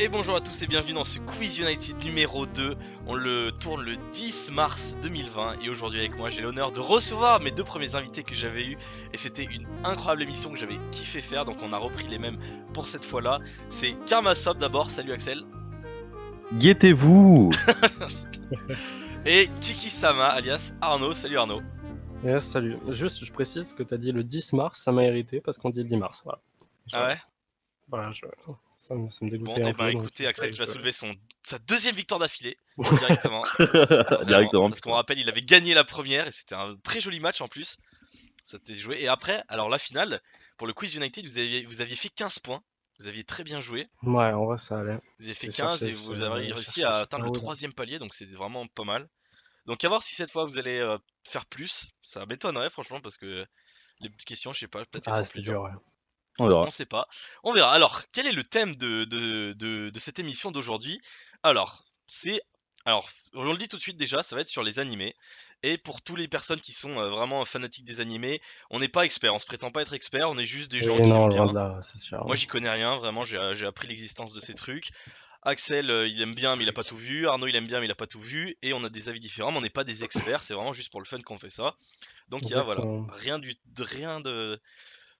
Et bonjour à tous et bienvenue dans ce Quiz United numéro 2. On le tourne le 10 mars 2020 et aujourd'hui avec moi j'ai l'honneur de recevoir mes deux premiers invités que j'avais eu et c'était une incroyable émission que j'avais kiffé faire, donc on a repris les mêmes pour cette fois-là. C'est Karmasop d'abord, salut Axel. Guettez-vous. Et Kiki-sama alias Arnaud, salut Arnaud. Yes, salut. Juste, je précise que tu as dit le 10 mars, ça m'a irrité parce qu'on dit le 10 mars. Voilà. Ah ouais. Voilà, ça me Bon, dégoûtait et un ben peu. écoutez Donc, Axel qui va je- soulever sa deuxième victoire d'affilée directement. Vraiment, Directement. parce qu'on rappelle il avait gagné la première et c'était un très joli match en plus. Ça t'est joué. Et après, alors la finale, pour le Quiz United, vous aviez fait 15 points. Vous aviez très bien joué. Ouais, en vrai, ça allait. Vous avez fait J'ai 15 et cherché, vous avez réussi cherché à super atteindre le haut, là. troisième palier, donc c'est vraiment pas mal. Donc à voir si cette fois vous allez faire plus. Ça m'étonnerait franchement parce que les questions, je sais pas, peut-être qu'elles Ah, sont plus c'était dures. dur, ouais. On verra. On sait pas. On verra. Alors, quel est le thème de cette émission d'aujourd'hui? Alors, on le dit tout de suite déjà, ça va être sur les animés. Et pour toutes les personnes qui sont vraiment fanatiques des animés, on n'est pas expert, on se prétend pas être expert, on est juste des gens Oui, qui non, aiment loin bien. de là, c'est sûr. Moi, j'y connais rien, vraiment, j'ai appris l'existence de ces trucs. Axel, il aime bien, mais il a pas tout vu. Arnaud, il aime bien, mais il a pas tout vu. Et on a des avis différents, mais on n'est pas des experts, c'est vraiment juste pour le fun qu'on fait ça. Donc, il y a, voilà, Exactement. rien de.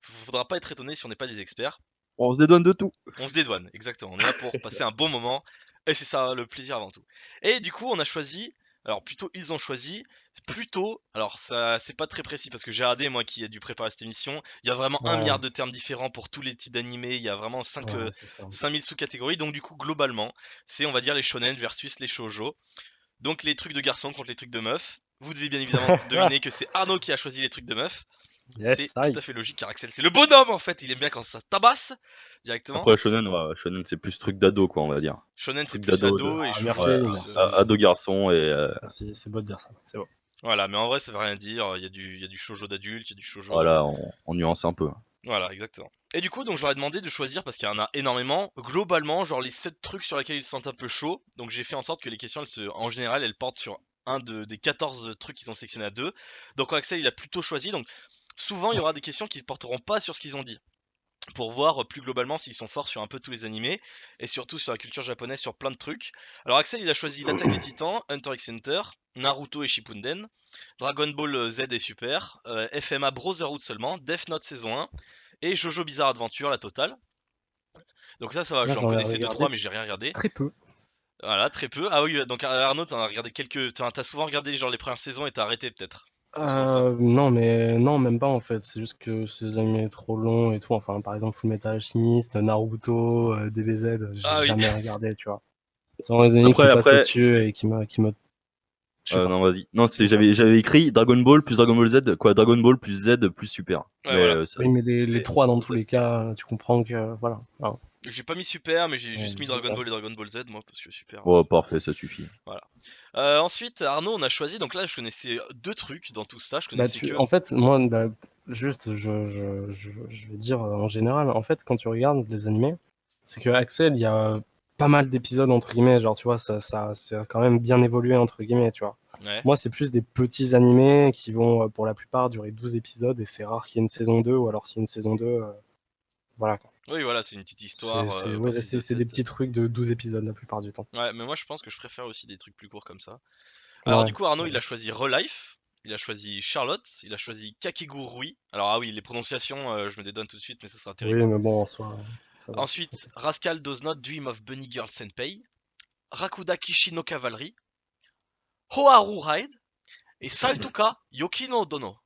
Faudra pas être étonné si on n'est pas des experts. On se dédouane de tout. On se dédouane, exactement. On est là pour passer un bon moment. Et c'est ça le plaisir avant tout. Et du coup, on a choisi. Alors plutôt ils ont choisi. Plutôt. Alors ça c'est pas très précis parce que j'ai regardé moi qui ai dû préparer cette émission. Il y a vraiment un Ouais, milliard de termes différents pour tous les types d'animés. Il y a vraiment ouais, c'est ça. 5000 sous-catégories. Donc du coup globalement, c'est on va dire les shonen versus les shoujo. Donc les trucs de garçons contre les trucs de meufs. Vous devez bien évidemment deviner que c'est Arnaud qui a choisi les trucs de meufs. C'est Yes, tout à nice. fait logique car Axel c'est le bonhomme en fait. Il aime bien quand ça tabasse directement. Après shonen, ouais, shonen c'est plus truc d'ado quoi, on va dire. Shonen c'est Truc plus d'ado, ado et Ah, shoujo merci, ouais, c'est plus. merci, ado garçon et merci. C'est beau de dire ça. C'est beau. Voilà, mais en vrai ça veut rien dire. Il y a du shoujo d'adulte, il y a du shoujo. voilà, on nuance un peu. Voilà, exactement. Et du coup, donc je leur ai demandé de choisir parce qu'il y en a énormément. Globalement, genre les 7 trucs sur lesquels ils se sentent un peu chauds. Donc j'ai fait en sorte que les questions, en général, elles portent sur des 14 trucs qu'ils ont sélectionnés à deux. Donc Axel, il a plutôt choisi. Donc souvent, il y aura des questions qui ne porteront pas sur ce qu'ils ont dit, pour voir plus globalement s'ils sont forts sur un peu tous les animés et surtout sur la culture japonaise sur plein de trucs. Alors Axel il a choisi l'attaque des titans, Hunter x Hunter, Naruto et Shippuden, Dragon Ball Z et Super, FMA Brotherhood seulement, Death Note saison 1 et Jojo Bizarre Adventure la totale. Donc ça va, Là, j'en j'en ai connaissais deux regardé trois mais j'ai rien regardé. très peu. Voilà, très peu. Ah oui, donc Arnaud t'en as regardé t'as souvent regardé genre les premières saisons et t'as arrêté peut-être. C'est souvent ça. Non, mais non, même pas en fait. C'est juste que ces animés trop longs et tout. Enfin, par exemple, Fullmetal Alchemist, Naruto, DBZ, j'ai Ah oui. jamais regardé, tu vois. C'est vraiment des animés qui passent Après, au-dessus et qui me. Je sais pas. non vas-y. Non, j'avais écrit Dragon Ball plus Dragon Ball Z, quoi, Dragon Ball plus Z plus Super. Ouais Mais voilà. ça, Oui, mais les Et trois, dans tous les cas, tu comprends que. Voilà. Alors, j'ai pas mis Super mais j'ai juste mis Dragon voilà. Ball et Dragon Ball Z moi parce que Super. oh, parfait, ça suffit. Voilà. Ensuite, Arnaud, on a choisi. Donc là, je connaissais deux trucs dans tout ça. Je Bah, connaissais que. en fait, moi, bah, juste, je vais dire en général, en fait, quand tu regardes les animés, c'est que Axel, il y a pas mal d'épisodes, entre guillemets, genre, tu vois, c'est quand même bien évolué, entre guillemets, tu vois. Ouais. Moi, c'est plus des petits animés qui vont, pour la plupart, durer 12 épisodes, et c'est rare qu'il y ait une saison 2 ou alors s'il y a une saison 2, voilà, quoi. Oui, voilà, c'est une petite histoire Ouais, prise de c'est des tête. petits trucs de 12 épisodes la plupart du temps. Ouais, mais moi, je pense que je préfère aussi des trucs plus courts comme ça. Alors, Ouais. du coup, Arnaud, il a choisi Relife. Il a choisi Charlotte. Il a choisi Kakegurui. Alors, ah oui, les prononciations, je me dédonne tout de suite, mais ça sera Oui, terrible. mais bon, en soi, ça va. Ensuite, Rascal Does Not Dream of Bunny Girl Senpei. Rakuda Kishi no Cavalry. Hoharu Ride. Et Saituka Yoki no Dono.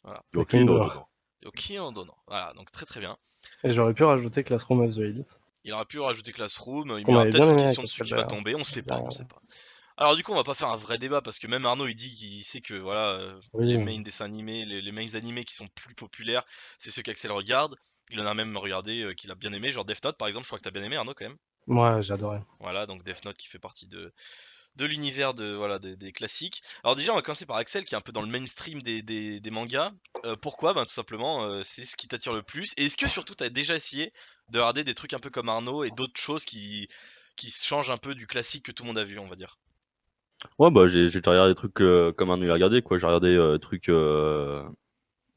Voilà. Ok, Aucune non, de- non, non. Yoki no Dono. Voilà, donc très très bien. Et j'aurais pu rajouter Classroom of the Elite, Il aurait pu rajouter Classroom, il y qu'on aura avait peut-être bien une aimé question avec dessus Axel qui va d'ailleurs. tomber, on sait pas, on Derrière. sait pas. Alors du coup on va pas faire un vrai débat parce que même Arnaud il dit qu'il sait que voilà Oui, les main dessins animés, les mains animés qui sont plus populaires, c'est ceux qu'Axel regarde. Il en a même regardé qu'il a bien aimé, genre Death Note par exemple, je crois que t'as bien aimé Arnaud quand même. moi j'adorais. Voilà, donc Death Note qui fait partie de l'univers voilà, des classiques. Alors déjà on va commencer par Axel qui est un peu dans le mainstream des mangas. Pourquoi? Ben tout simplement c'est ce qui t'attire le plus. Et est-ce que surtout t'as déjà essayé de regarder des trucs un peu comme Arnaud et d'autres choses qui changent un peu du classique que tout le monde a vu on va dire? Ouais, bah j'ai déjà regardé des trucs comme un il a regardé quoi. J'ai regardé trucs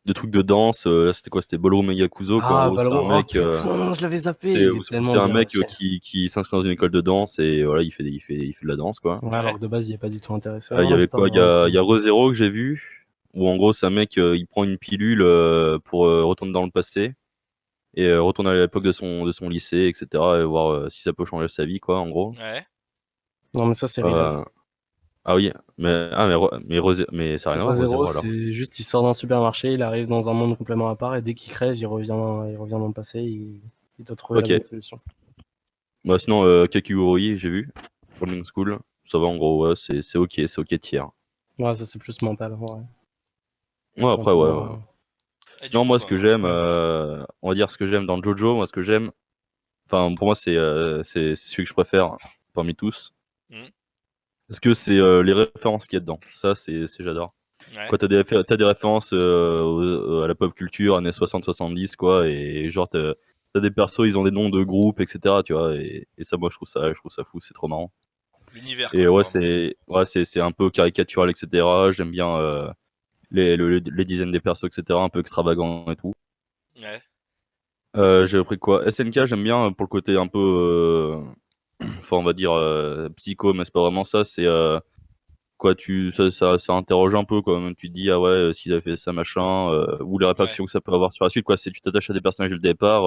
de trucs de danse. Là, c'était quoi? C'était Ballroom Yakuzo, quoi. En Ah, gros, c'est un Balrog, oh mec, putain, je l'avais zappé, c'est il est c'est tellement un bien mec aussi. qui s'inscrit dans une école de danse et voilà, il fait de la danse, quoi. Ouais, alors que de base, il est pas du tout intéressé. Il Non, y avait l'histoire quoi? est vraiment Il cool. y a ReZero que j'ai vu, où en gros, c'est un mec, il prend une pilule pour retourner dans le passé et retourner à l'époque de son lycée, etc. et voir si ça peut changer sa vie, quoi, en gros. Ouais. Non, mais ça, c'est Real. Euh, ah oui, mais ça n'a rien à voir, ReZero, ReZero alors. c'est juste, il sort d'un supermarché, il arrive dans un monde complètement à part, et dès qu'il crève, il revient dans le passé, il doit trouver la Ok. bonne solution. Bah, sinon, Kakigurui, j'ai vu. Boarding School. Ça va, en gros, ouais, c'est ok tiers. Ouais, ça, c'est plus mental, ouais. Ouais, C'est un après, peu ouais. moins... Et du Sinon, coup, moi, ce que j'aime, Ouais. on va dire ce que j'aime dans Jojo, moi, ce que j'aime, enfin, pour moi, c'est celui que je préfère parmi tous. hmm, Parce que c'est les références qu'il y a dedans. Ça, j'adore. ouais. Quoi, t'as des références à la pop culture, années 60-70, quoi, et genre, t'as des persos, ils ont des noms de groupes, etc., tu vois, et ça, moi, je trouve ça fou, c'est trop marrant. L'univers, Et quoi, ouais, vraiment. c'est un peu caricatural, etc. J'aime bien les dizaines des persos, etc., un peu extravagant et tout. Ouais. J'ai pris quoi? SNK, j'aime bien pour le côté un peu, enfin, on va dire psycho, mais c'est pas vraiment ça, c'est quoi, ça interroge un peu, quoi. Même tu te dis, ah ouais, s'ils avaient fait ça, machin, ou les Ouais. répercussions que ça peut avoir sur la suite, quoi. C'est, tu t'attaches à des personnages dès le départ.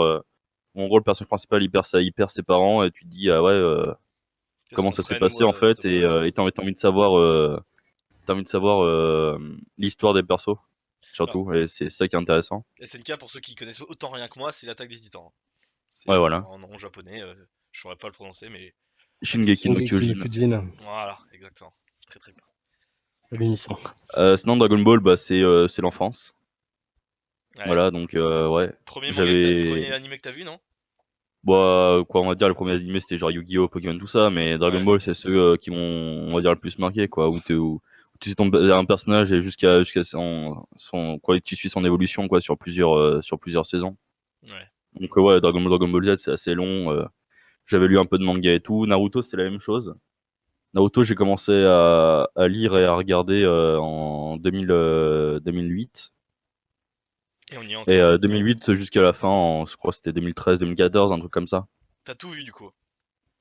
En gros, le personnage principal, il perd ses parents, et tu te dis, ah ouais, Qu'est-ce comment qu'on ça s'est ferait, nous, passé, en à cette fait, et place? t'as envie de savoir, l'histoire des persos, Alors, surtout, et c'est ça qui est intéressant. SNK, pour ceux qui connaissent autant rien que moi, c'est l'attaque des titans. Ouais, C'est voilà. en nom japonais, je saurais pas le prononcer, mais ouais, c'est Shingeki no super. Shingeki no Kyojin. Kyojin, Voilà, exactement. Très très bien. l'émission. Sinon, Dragon Ball, bah, c'est l'enfance. Ouais. Voilà, donc, ouais. Premier J'avais. animé que t'as vu, non? Bah, quoi, on va dire, les premiers animés, c'était genre Yu-Gi-Oh!, Pokémon, tout ça, mais Dragon Ouais. Ball, c'est ceux qui m'ont, on va dire, le plus marqué, quoi, où tu sais un personnage et jusqu'à quoi, tu suis son évolution, quoi, sur plusieurs saisons. Ouais. Donc, ouais, Dragon Ball Z, c'est assez long. J'avais lu un peu de manga et tout. Naruto, c'est la même chose. Naruto, j'ai commencé à lire et à regarder en 2008. Et on y est Et encore. 2008 jusqu'à la fin, je crois que c'était 2013-2014, un truc comme ça. T'as tout vu, du coup.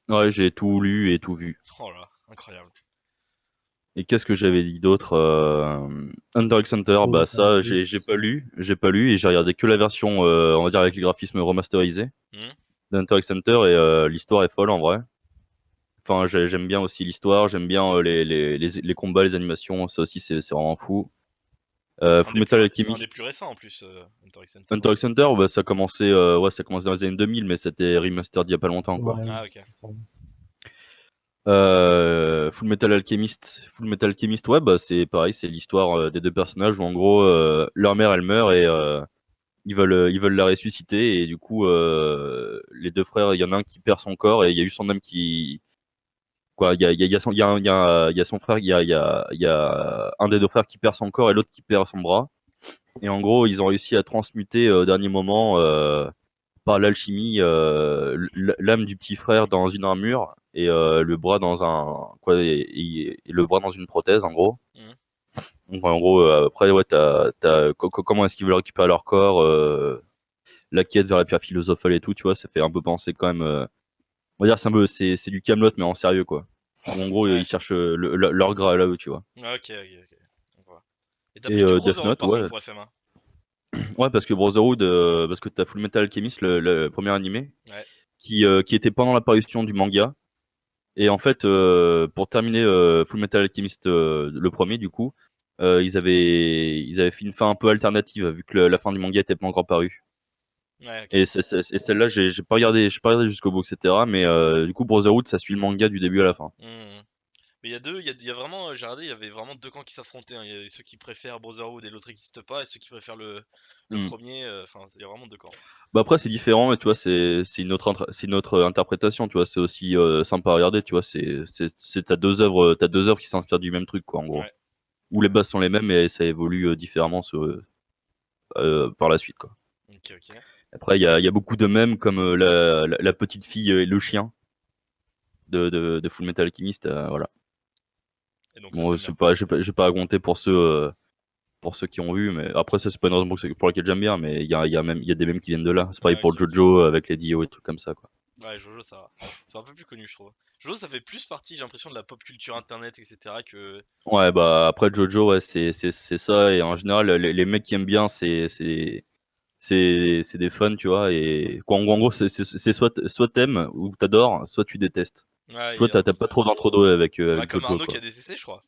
Ouais, j'ai tout lu et tout vu. Oh là, incroyable. Et qu'est-ce que j'avais dit d'autre? Hunter x Hunter, Full bah Metal ça, Alchemist. j'ai pas lu et j'ai regardé que la version, on va dire avec le graphisme remasterisé Hmm. d'Hunter x Hunter et l'histoire est folle en vrai. Enfin, j'aime bien aussi l'histoire, j'aime bien les combats, les animations, ça aussi c'est vraiment fou. Fullmetal C'est un des plus Alchemist, récents en plus, Hunter x Hunter. Hunter x Hunter, bah, ça a commencé dans les années 2000, mais c'était remastered il y a pas longtemps, quoi. Ouais, Ah, ok. c'est ça. Full Metal Alchemist, ouais, bah c'est pareil, c'est l'histoire des deux personnages où en gros leur mère elle meurt et ils veulent la ressusciter et du coup les deux frères, il y en a un qui perd son corps et il y a juste son âme qui quoi, il y a son il y a son frère, il y a un des deux frères qui perd son corps et l'autre qui perd son bras et en gros ils ont réussi à transmuter au dernier moment par l'alchimie l'âme du petit frère dans une armure et le bras dans un quoi et le bras dans une prothèse en gros. Hmm. Donc en gros après ouais comment est-ce qu'ils veulent récupérer leur corps la quête vers la pierre philosophale et tout, tu vois, ça fait un peu penser quand même on va dire c'est du Camelot mais en sérieux quoi. Où en gros Ouais. ils cherchent leur gras là eux, tu vois. Ah, ok, ok, ok. Donc, voilà. Et t'as Et pris que Death Brotherhood Note par contre ouais. pour FMA. Ouais parce que Brotherhood parce que t'as Full Metal Alchemist le premier animé Ouais. qui était pendant l'apparition du manga. Et en fait, pour terminer Full Metal Alchemist, le premier, du coup, ils avaient fait une fin un peu alternative, vu que la fin du manga était pas encore parue. Ouais, ok. Et, et celle-là, j'ai pas regardé jusqu'au bout, etc. Mais du coup, Brotherhood, ça suit le manga du début à la fin. Hmm. Mais il y a il y a vraiment, j'ai regardé, il y avait vraiment deux camps qui s'affrontaient, hein. Il y a ceux qui préfèrent Brotherhood et l'autre n'existe pas, et ceux qui préfèrent le Hmm. premier, enfin, il y a vraiment deux camps. Bah après, c'est différent, mais tu vois, c'est une autre interprétation, tu vois. C'est aussi sympa à regarder, tu vois. T'as deux œuvres qui s'inspirent du même truc, quoi, en gros. Ouais. Où les bases sont les mêmes, mais ça évolue différemment par la suite, quoi. Ok, ok. Après, il y a beaucoup de mèmes comme la petite fille et le chien de Full Metal Alchemist. Voilà. Et donc ça Bon, t'aime bien. je vais pas raconter pour ceux pour ceux qui ont vu, mais après ça c'est pas une raison pour laquelle j'aime bien, mais il y a des mèmes qui viennent de là. C'est pareil Ouais, pour ok, ok. Jojo avec les Dio et trucs comme ça, quoi. Ouais, Jojo, ça va. C'est un peu plus connu, je trouve. Jojo, ça fait plus partie, j'ai l'impression, de la pop culture internet, etc. que. Ouais, bah après Jojo, ouais, c'est ça, et en général, les mecs qui aiment bien, c'est des fans, tu vois, et quoi, en gros, c'est soit t'aimes ou t'adores, soit tu détestes. Ouais, Tu vois, t'as pas trop d'entre-deux bah, avec comme Jojo, Arnaud qui quoi. a détesté, je crois.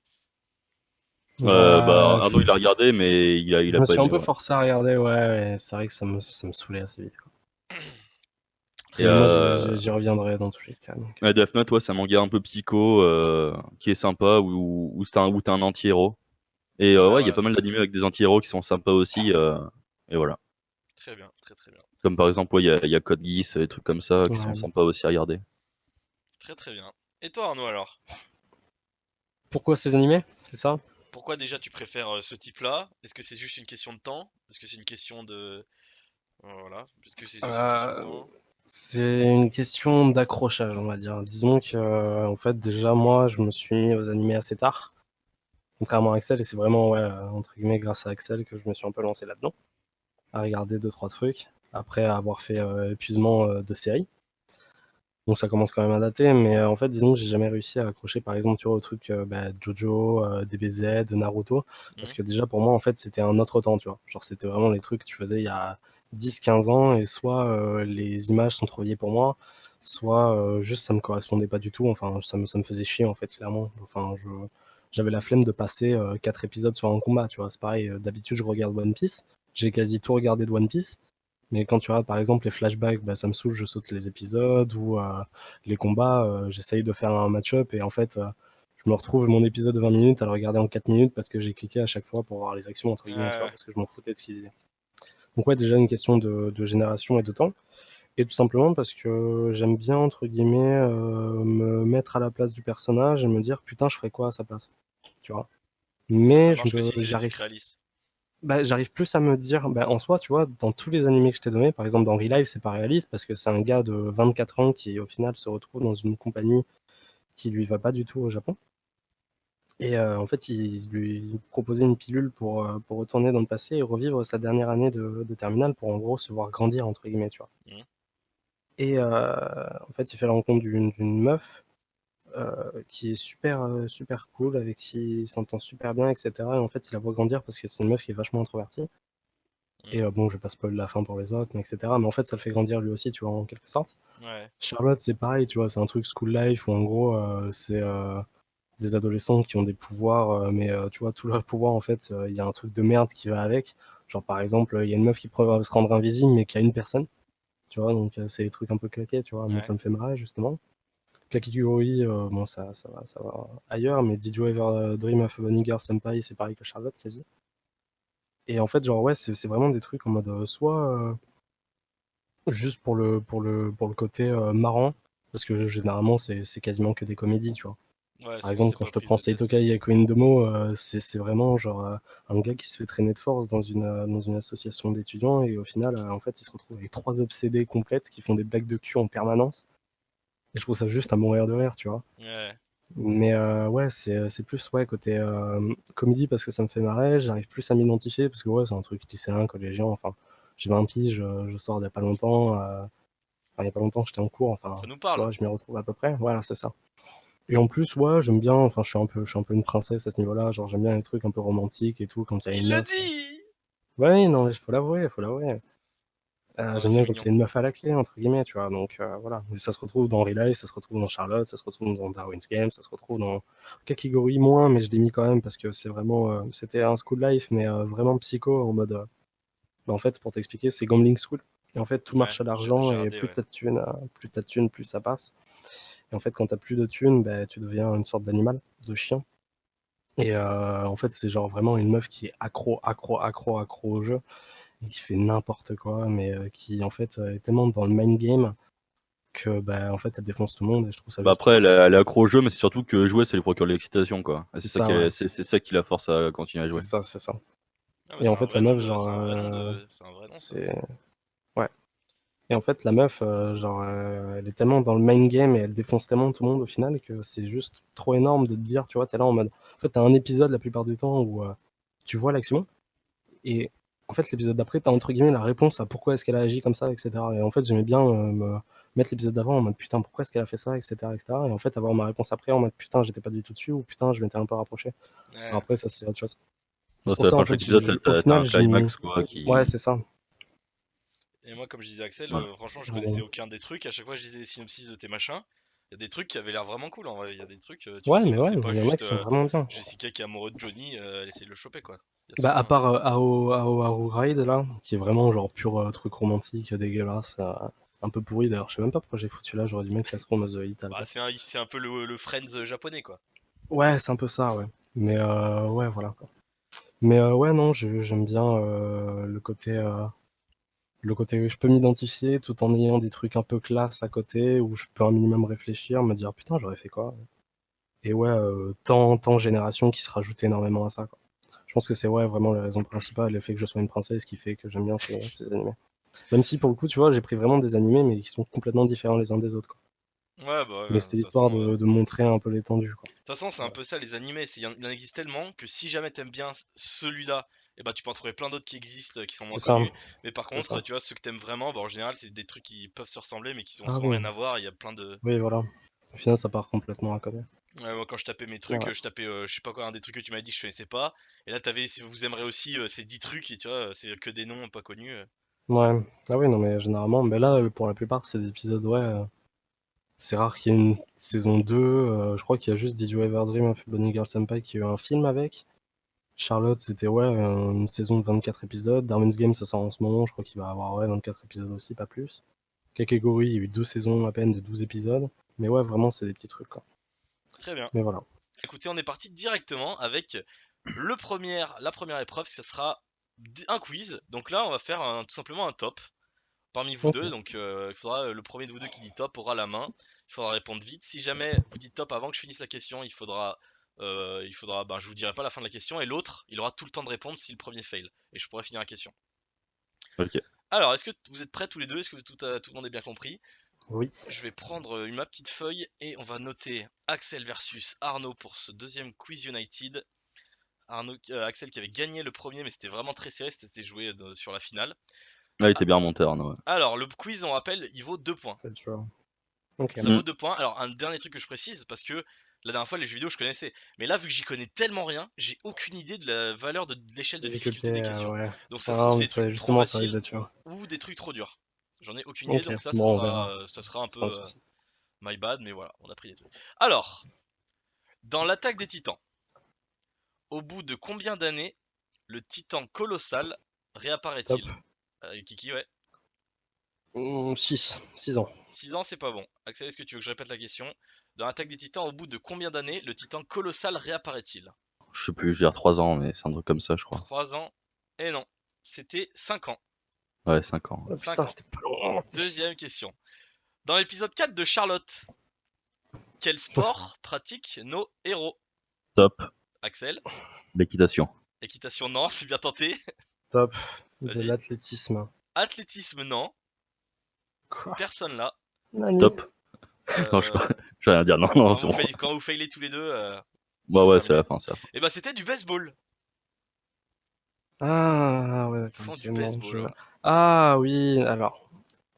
Bah, Bah, Arnaud, il a regardé, mais il je a me pas suis un aimé, peu ouais. forcé à regarder, ouais, c'est vrai que ça me saoulait assez vite, quoi. Et Mais moi, j'y reviendrai dans tous les cas. Donc. ouais, Death Note, ouais, c'est un manga un peu psycho, qui est sympa, où t'es un anti-héros. Et Ouais, ouais, il y a voilà, pas c'est mal ça. d'animés avec des anti-héros qui sont sympas aussi, et voilà. Très bien, très très bien. Comme par exemple, ouais, il y a Code Geass, des trucs comme ça, qui sont Ouais. sympas aussi à regarder. Très très bien. Et toi, Arnaud, alors? Pourquoi ces animés? C'est ça? Pourquoi déjà tu préfères ce type-là? Est-ce que c'est juste une question de temps? Est-ce que c'est une question de. Voilà. Est-ce que c'est juste une question de Euh, temps? c'est une question d'accrochage, on va dire. Disons que, en fait, déjà, moi, je me suis mis aux animés assez tard, contrairement à Axel, et c'est vraiment, ouais, entre guillemets, grâce à Axel que je me suis un peu lancé là-dedans, à regarder deux, trois trucs, après avoir fait épuisement de séries. Donc ça commence quand même à dater, mais en fait, disons que j'ai jamais réussi à accrocher, par exemple, tu vois, au truc bah, Jojo, DBZ, Naruto, parce Mhm. que déjà pour moi, en fait, c'était un autre temps, tu vois. Genre, c'était vraiment les trucs que tu faisais il y a 10-15 ans, et soit les images sont trop vieilles pour moi, soit juste ça me correspondait pas du tout, enfin, ça me faisait chier, en fait, clairement. Enfin, j'avais la flemme de passer 4 épisodes sur un combat, tu vois. C'est pareil, d'habitude, je regarde One Piece, j'ai quasi tout regardé de One Piece, mais quand tu regardes par exemple les flashbacks, bah, ça me saoule, je saute les épisodes, ou les combats, j'essaye de faire un match-up, et en fait, je me retrouve mon épisode de 20 minutes à le regarder en 4 minutes parce que j'ai cliqué à chaque fois pour voir les actions, entre Ouais, guillemets, tu vois, ouais. parce que je m'en foutais de ce qu'ils disaient. Donc ouais, déjà une question de génération et de temps, et tout simplement parce que j'aime bien, entre guillemets, me mettre à la place du personnage et me dire, putain, je ferais quoi à sa place, tu vois. Ça Mais marche que si c'est des trucs j'arrive réalistes. bah, j'arrive plus à me dire, bah, en soi, tu vois, dans tous les animés que je t'ai donnés, par exemple dans Relive, c'est pas réaliste parce que c'est un gars de 24 ans qui, au final, se retrouve dans une compagnie qui lui va pas du tout au Japon. Et en fait, il lui proposait une pilule pour retourner dans le passé et revivre sa dernière année de terminale pour, en gros, se voir grandir, entre guillemets, tu vois. Mhm. Et en fait, il fait la rencontre d'une meuf qui est super, super cool, avec qui il s'entend super bien, etc. Et en fait, il la voit grandir parce que c'est une meuf qui est vachement introvertie. Et Mhm. bon, je vais pas spoil la fin pour les autres, mais etc. Mais en fait, ça le fait grandir lui aussi, tu vois, en quelque sorte. Ouais. Charlotte, c'est pareil, tu vois, c'est un truc school life où en gros, c'est des adolescents qui ont des pouvoirs, mais tu vois, tout leur pouvoir, en fait, il y a un truc de merde qui va avec. Genre, par exemple, il y a une meuf qui peut se rendre invisible, mais qui a une personne, tu vois, donc c'est des trucs un peu claqués, tu vois, mais Ouais. ça me fait marrer, justement. Kakigurui, bon, ça va ailleurs, mais Did You Ever Dream of a Bunny Girl Senpai, c'est pareil que Charlotte, quasi. Et en fait, genre, ouais, c'est vraiment des trucs en mode, soit juste pour le côté marrant, parce que généralement c'est quasiment que des comédies, tu vois. Ouais, Par souvent exemple, c'est quand pas je te prise prends de tête. Seitokai Yaku Indomo, c'est vraiment genre un gars qui se fait traîner de force dans une association d'étudiants, et au final, en fait, il se retrouve avec trois obsédés complètes qui font des blagues de cul en permanence. Et je trouve ça juste à mourir de rire, tu vois. Ouais. Mais ouais, c'est plus ouais, côté comédie parce que ça me fait marrer, j'arrive plus à m'identifier parce que ouais, c'est un truc lycéen, collégien, enfin, j'ai 20 piges, je sors il y a pas longtemps. Enfin, il y a pas longtemps, j'étais en cours, Ça enfin, nous tu parle. vois, je m'y retrouve à peu près. Voilà, c'est ça. Et en plus, ouais, j'aime bien, enfin, je suis un peu une princesse à ce niveau-là. Genre, j'aime bien les trucs un peu romantiques et tout, quand il y a une Il le meuf. dit! Ouais, non, mais faut l'avouer, faut l'avouer. Non, mais J'aime c'est bien quand il mignon. y a une meuf à la clé, entre guillemets, tu vois. Donc, voilà. Mais ça se retrouve dans Relay, ça se retrouve dans Charlotte, ça se retrouve dans Darwin's Game, ça se retrouve dans Kakigori moins, mais je l'ai mis quand même parce que c'est vraiment, c'était un school life, mais vraiment psycho, en mode, bah, en fait, pour t'expliquer, c'est gambling school. Et en fait, tout Ouais, marche à l'argent, j'ai et radé, plus ouais. t'as de thunes, plus ça passe. Et en fait, quand t'as plus de thunes, bah, tu deviens une sorte d'animal, de chien. Et en fait, c'est genre vraiment une meuf qui est accro, accro, accro, accro au jeu, et qui fait n'importe quoi, mais qui en fait est tellement dans le main game que bah, en fait, elle défonce tout le monde, et je trouve ça Bah juste trop après, cool. elle est accro au jeu, mais c'est surtout que jouer, ça lui procure de l'excitation, quoi. Et C'est ça, ouais. c'est ça qui la force à continuer à C'est jouer. ça, c'est ça. Ah, mais Et en fait, la meuf, genre, c'est un vrai nom de, c'est un vrai nom, ça. c'est. Ouais. Et en fait, la meuf, genre, elle est tellement dans le main game et elle défonce tellement tout le monde au final que c'est juste trop énorme de te dire, tu vois, t'es là en mode. En fait, t'as un épisode la plupart du temps où tu vois l'action, Et en fait, l'épisode d'après, t'as entre guillemets la réponse à pourquoi est-ce qu'elle a agi comme ça, etc. Et en fait, j'aimais bien me mettre l'épisode d'avant en mode putain, pourquoi est-ce qu'elle a fait ça, etc., etc. Et en fait, avoir ma réponse après en mode putain, j'étais pas du tout dessus, ou putain, je m'étais un peu rapproché. Alors Ouais. après, ça, c'est autre chose. Bon, C'est c'est pour la ça, fin en de fait, chaque épisode, au t'as final, un j'ai mis. climax quoi Ouais, qui. c'est ça. Et moi, comme je disais à Axel, Voilà. franchement, je Ouais. connaissais aucun des trucs. À chaque fois, je lisais les synopsis de tes machins. Il y a des trucs qui avaient l'air vraiment cool en vrai. Il y a des trucs, tu te Ouais, dis, mais bah, ouais, c'est pas il y en a juste qui sont vraiment bien. Jessica qui est amoureux de Johnny, elle essaie de le choper quoi. Il y a Bah, à sûrement- part Ao Ride, là, qui est vraiment genre pur truc romantique, dégueulasse, un peu pourri. D'ailleurs, je sais même pas pourquoi j'ai foutu là, j'aurais dû mettre Classroom of the Elite à la Bah, place. c'est un peu le Friends japonais quoi. Ouais, c'est un peu ça, ouais. Mais ouais, voilà, quoi. Mais ouais, non, j'aime bien le côté où je peux m'identifier tout en ayant des trucs un peu classe à côté, où je peux un minimum réfléchir, me dire putain, j'aurais fait quoi? Et ouais, tant génération qui se rajoute énormément à ça, quoi. Je pense que c'est ouais, vraiment la raison principale, le fait que je sois une princesse qui fait que j'aime bien ces animés. Même si pour le coup, tu vois, j'ai pris vraiment des animés, mais qui sont complètement différents les uns des autres, quoi. Ouais, bah, Mais de c'était toute l'histoire façon, de montrer un peu l'étendue, quoi. de toute façon, c'est un Voilà. peu ça les animés. Il en existe tellement que si jamais t'aimes bien celui-là, et bah tu peux en trouver plein d'autres qui existent, qui sont moins C'est ça, connus. Mais par c'est contre, ça. tu vois, ceux que t'aimes vraiment, bah, en général, c'est des trucs qui peuvent se ressembler, mais qui ont Ah souvent oui, rien à voir. Il y a plein de. oui, voilà. Au final, ça part complètement à côté. Ouais, moi, quand je tapais mes trucs, Ouais. je tapais, je sais pas quoi, un des trucs que tu m'as dit que je connaissais pas. Et là, t'avais, si vous aimerez aussi ces 10 trucs, et tu vois, c'est que des noms pas connus. Ouais. Ah oui, non, mais généralement, mais là, pour la plupart, c'est des épisodes, ouais. C'est rare qu'il y ait une saison 2. Je crois qu'il y a juste Did You Ever Dream of Bunny Girl Senpai qui a eu un film avec. Charlotte, c'était ouais, une saison de 24 épisodes. Darwin's Game, ça sort en ce moment. Je crois qu'il va avoir ouais, 24 épisodes aussi, pas plus. Kakegurui, il y a eu 2 saisons à peine de 12 épisodes. Mais ouais, vraiment, c'est des petits trucs, quoi. Très bien. Mais voilà. Écoutez, on est parti directement avec la première épreuve, ça sera un quiz. Donc là, on va faire tout simplement un top parmi vous Ok. deux. Donc il faudra le premier de vous deux qui dit top aura la main. Il faudra répondre vite. Si jamais vous dites top avant que je finisse la question, je vous dirai pas la fin de la question. Et l'autre, il aura tout le temps de répondre si le premier fail. Et je pourrai finir la question. Ok. Alors, est-ce que vous êtes prêts tous les deux? Est-ce que tout le monde est bien compris? Oui. Je vais prendre ma petite feuille et on va noter Axel versus Arnaud pour ce deuxième Quiz United. Axel qui avait gagné le premier, mais c'était vraiment très serré, c'était joué sur la finale. Là, il Ah, était bien remonté, Arnaud. Ouais. alors, le quiz, on rappelle, il vaut 2 points. C'est tu vois. Ok. Ça Mm. vaut 2 points. Alors, un dernier truc que je précise, parce que la dernière fois, les jeux vidéo, je connaissais. Mais là, vu que j'y connais tellement rien, j'ai aucune idée de la valeur de l'échelle de difficulté Difficulté, des questions. ouais. Donc, ça se trouve, Ah, c'est mais des trucs trop justement, ça risque faciles d'être sûr. ou des trucs trop durs. J'en ai aucune idée, Ok. donc ça Bon, on verra. ça sera un C'est pas un peu souci. my bad, mais voilà, on a pris des trucs. Alors, dans l'attaque des titans, au bout de combien d'années le titan colossal Top. réapparaît-il? Kiki, ouais. 6 ans. 6 ans, c'est pas bon. Axel, est-ce que tu veux que je répète la question? Dans l'attaque des titans, au bout de combien d'années le titan colossal réapparaît-il? Je sais plus, je vais dire 3 ans, mais c'est un truc comme ça, je crois. 3 ans. Et non, c'était 5 ans. Ouais, 5 ans. Oh 5 putain, ans. j'étais pas loin. Deuxième question. Dans l'épisode 4 de Charlotte, quel sport pratiquent nos héros? Top. Axel, L'équitation. équitation, non, c'est bien tenté. Top. De Vas-y. l'athlétisme. Athlétisme, non. Quoi? Personne là. Nani. Top. Non, je Euh, vais rien dire. Non, non, c'est bon. quand vous failez tous les deux, Bah c'est ouais, c'est terminé. la fin, c'est la fin. Et bah c'était du baseball. Ah, ouais, Ils d'accord. font Ok, du bon, baseball. Hein. Ah, oui, alors,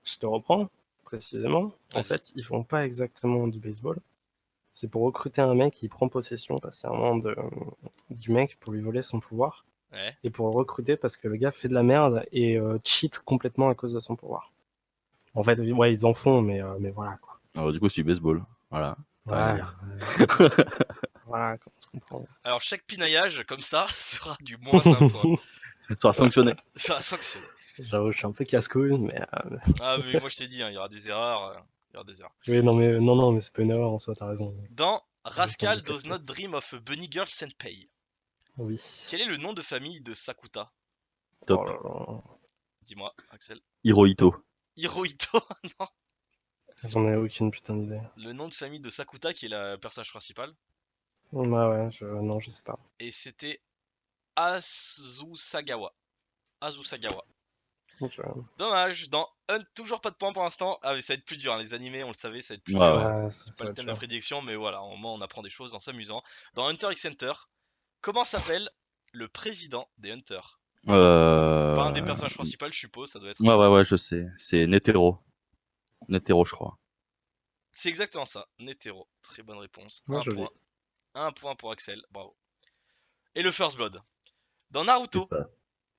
je te reprends précisément. En Vas-y. fait, ils font pas exactement du baseball. C'est pour recruter un mec qui prend possession patiemment du mec pour lui voler son pouvoir. Ouais. Et pour le recruter parce que le gars fait de la merde et cheat complètement à cause de son pouvoir. En fait, ouais, ils en font, mais voilà, quoi. Alors, du coup, c'est du baseball. Voilà. Rien à Ouais, dire. voilà, comment se comprend. Alors chaque pinaillage comme ça sera du moins un point. Ça sera sanctionné. Ça sera sanctionné. J'avoue, je suis un peu casse-couille, mais Ah mais moi je t'ai dit, hein, il y aura des erreurs. Il y aura des erreurs. oui, non, mais non, mais c'est pas une erreur en soi, t'as raison. Dans Juste un peu Rascal Does casse-couille. Not Dream of a Bunny Girl Senpai, Oui. quel est le nom de famille de Sakuta? Top. Oh là là. Dis-moi, Axel. Hirohito. Hirohito, non. J'en ai aucune putain d'idée. Le nom de famille de Sakuta qui est la personnage principale. Ouais, non, je sais pas. Et c'était Azusagawa. Azusagawa. Je- Dommage, dans toujours pas de points pour l'instant. Ah mais ça va être plus dur, hein. Les animés on le savait, ça va être plus Ouais, dur. ouais. Ouais, C'est ça pas va le être thème de sûr. prédiction, mais voilà, au moins on apprend des choses en s'amusant. Dans Hunter x Hunter, comment s'appelle le président des Hunters? Pas un des Euh... personnages principaux, je suppose, ça doit être. Ouais, je sais. C'est Netero. Netero, je crois. C'est exactement ça, Netero. Très bonne réponse. Moi, Un je l'ai. point. Un point pour Axel, bravo. Et le First Blood. Dans C'est Naruto, pas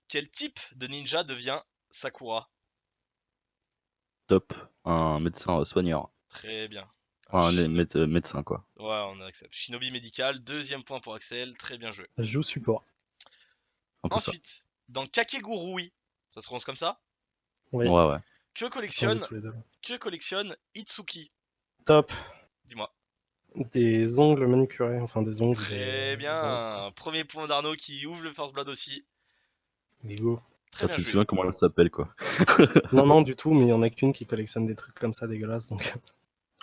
quel type de ninja devient Sakura? top. Un médecin soigneur. Très bien. Un Enfin, un shinobi. médecin, quoi. Ouais, on accepte. Shinobi médical, deuxième point pour Axel, très bien joué. Je joue support. Un peu ça. Ensuite, dans Kakegurui, ça se prononce comme ça? Oui, Ouais. Que sans doute collectionne, tous les deux. que collectionne Itsuki? Top. Dis-moi. Des ongles manucurés, enfin des ongles, Très des ongles, quoi. bien. Premier point d'Arnaud qui ouvre le First Blood aussi. Des go. Très Toi, bien tu me joué. souviens comment elle s'appelle, quoi. Non, du tout, mais il y en a qu'une qui collectionne des trucs comme ça dégueulasses, donc.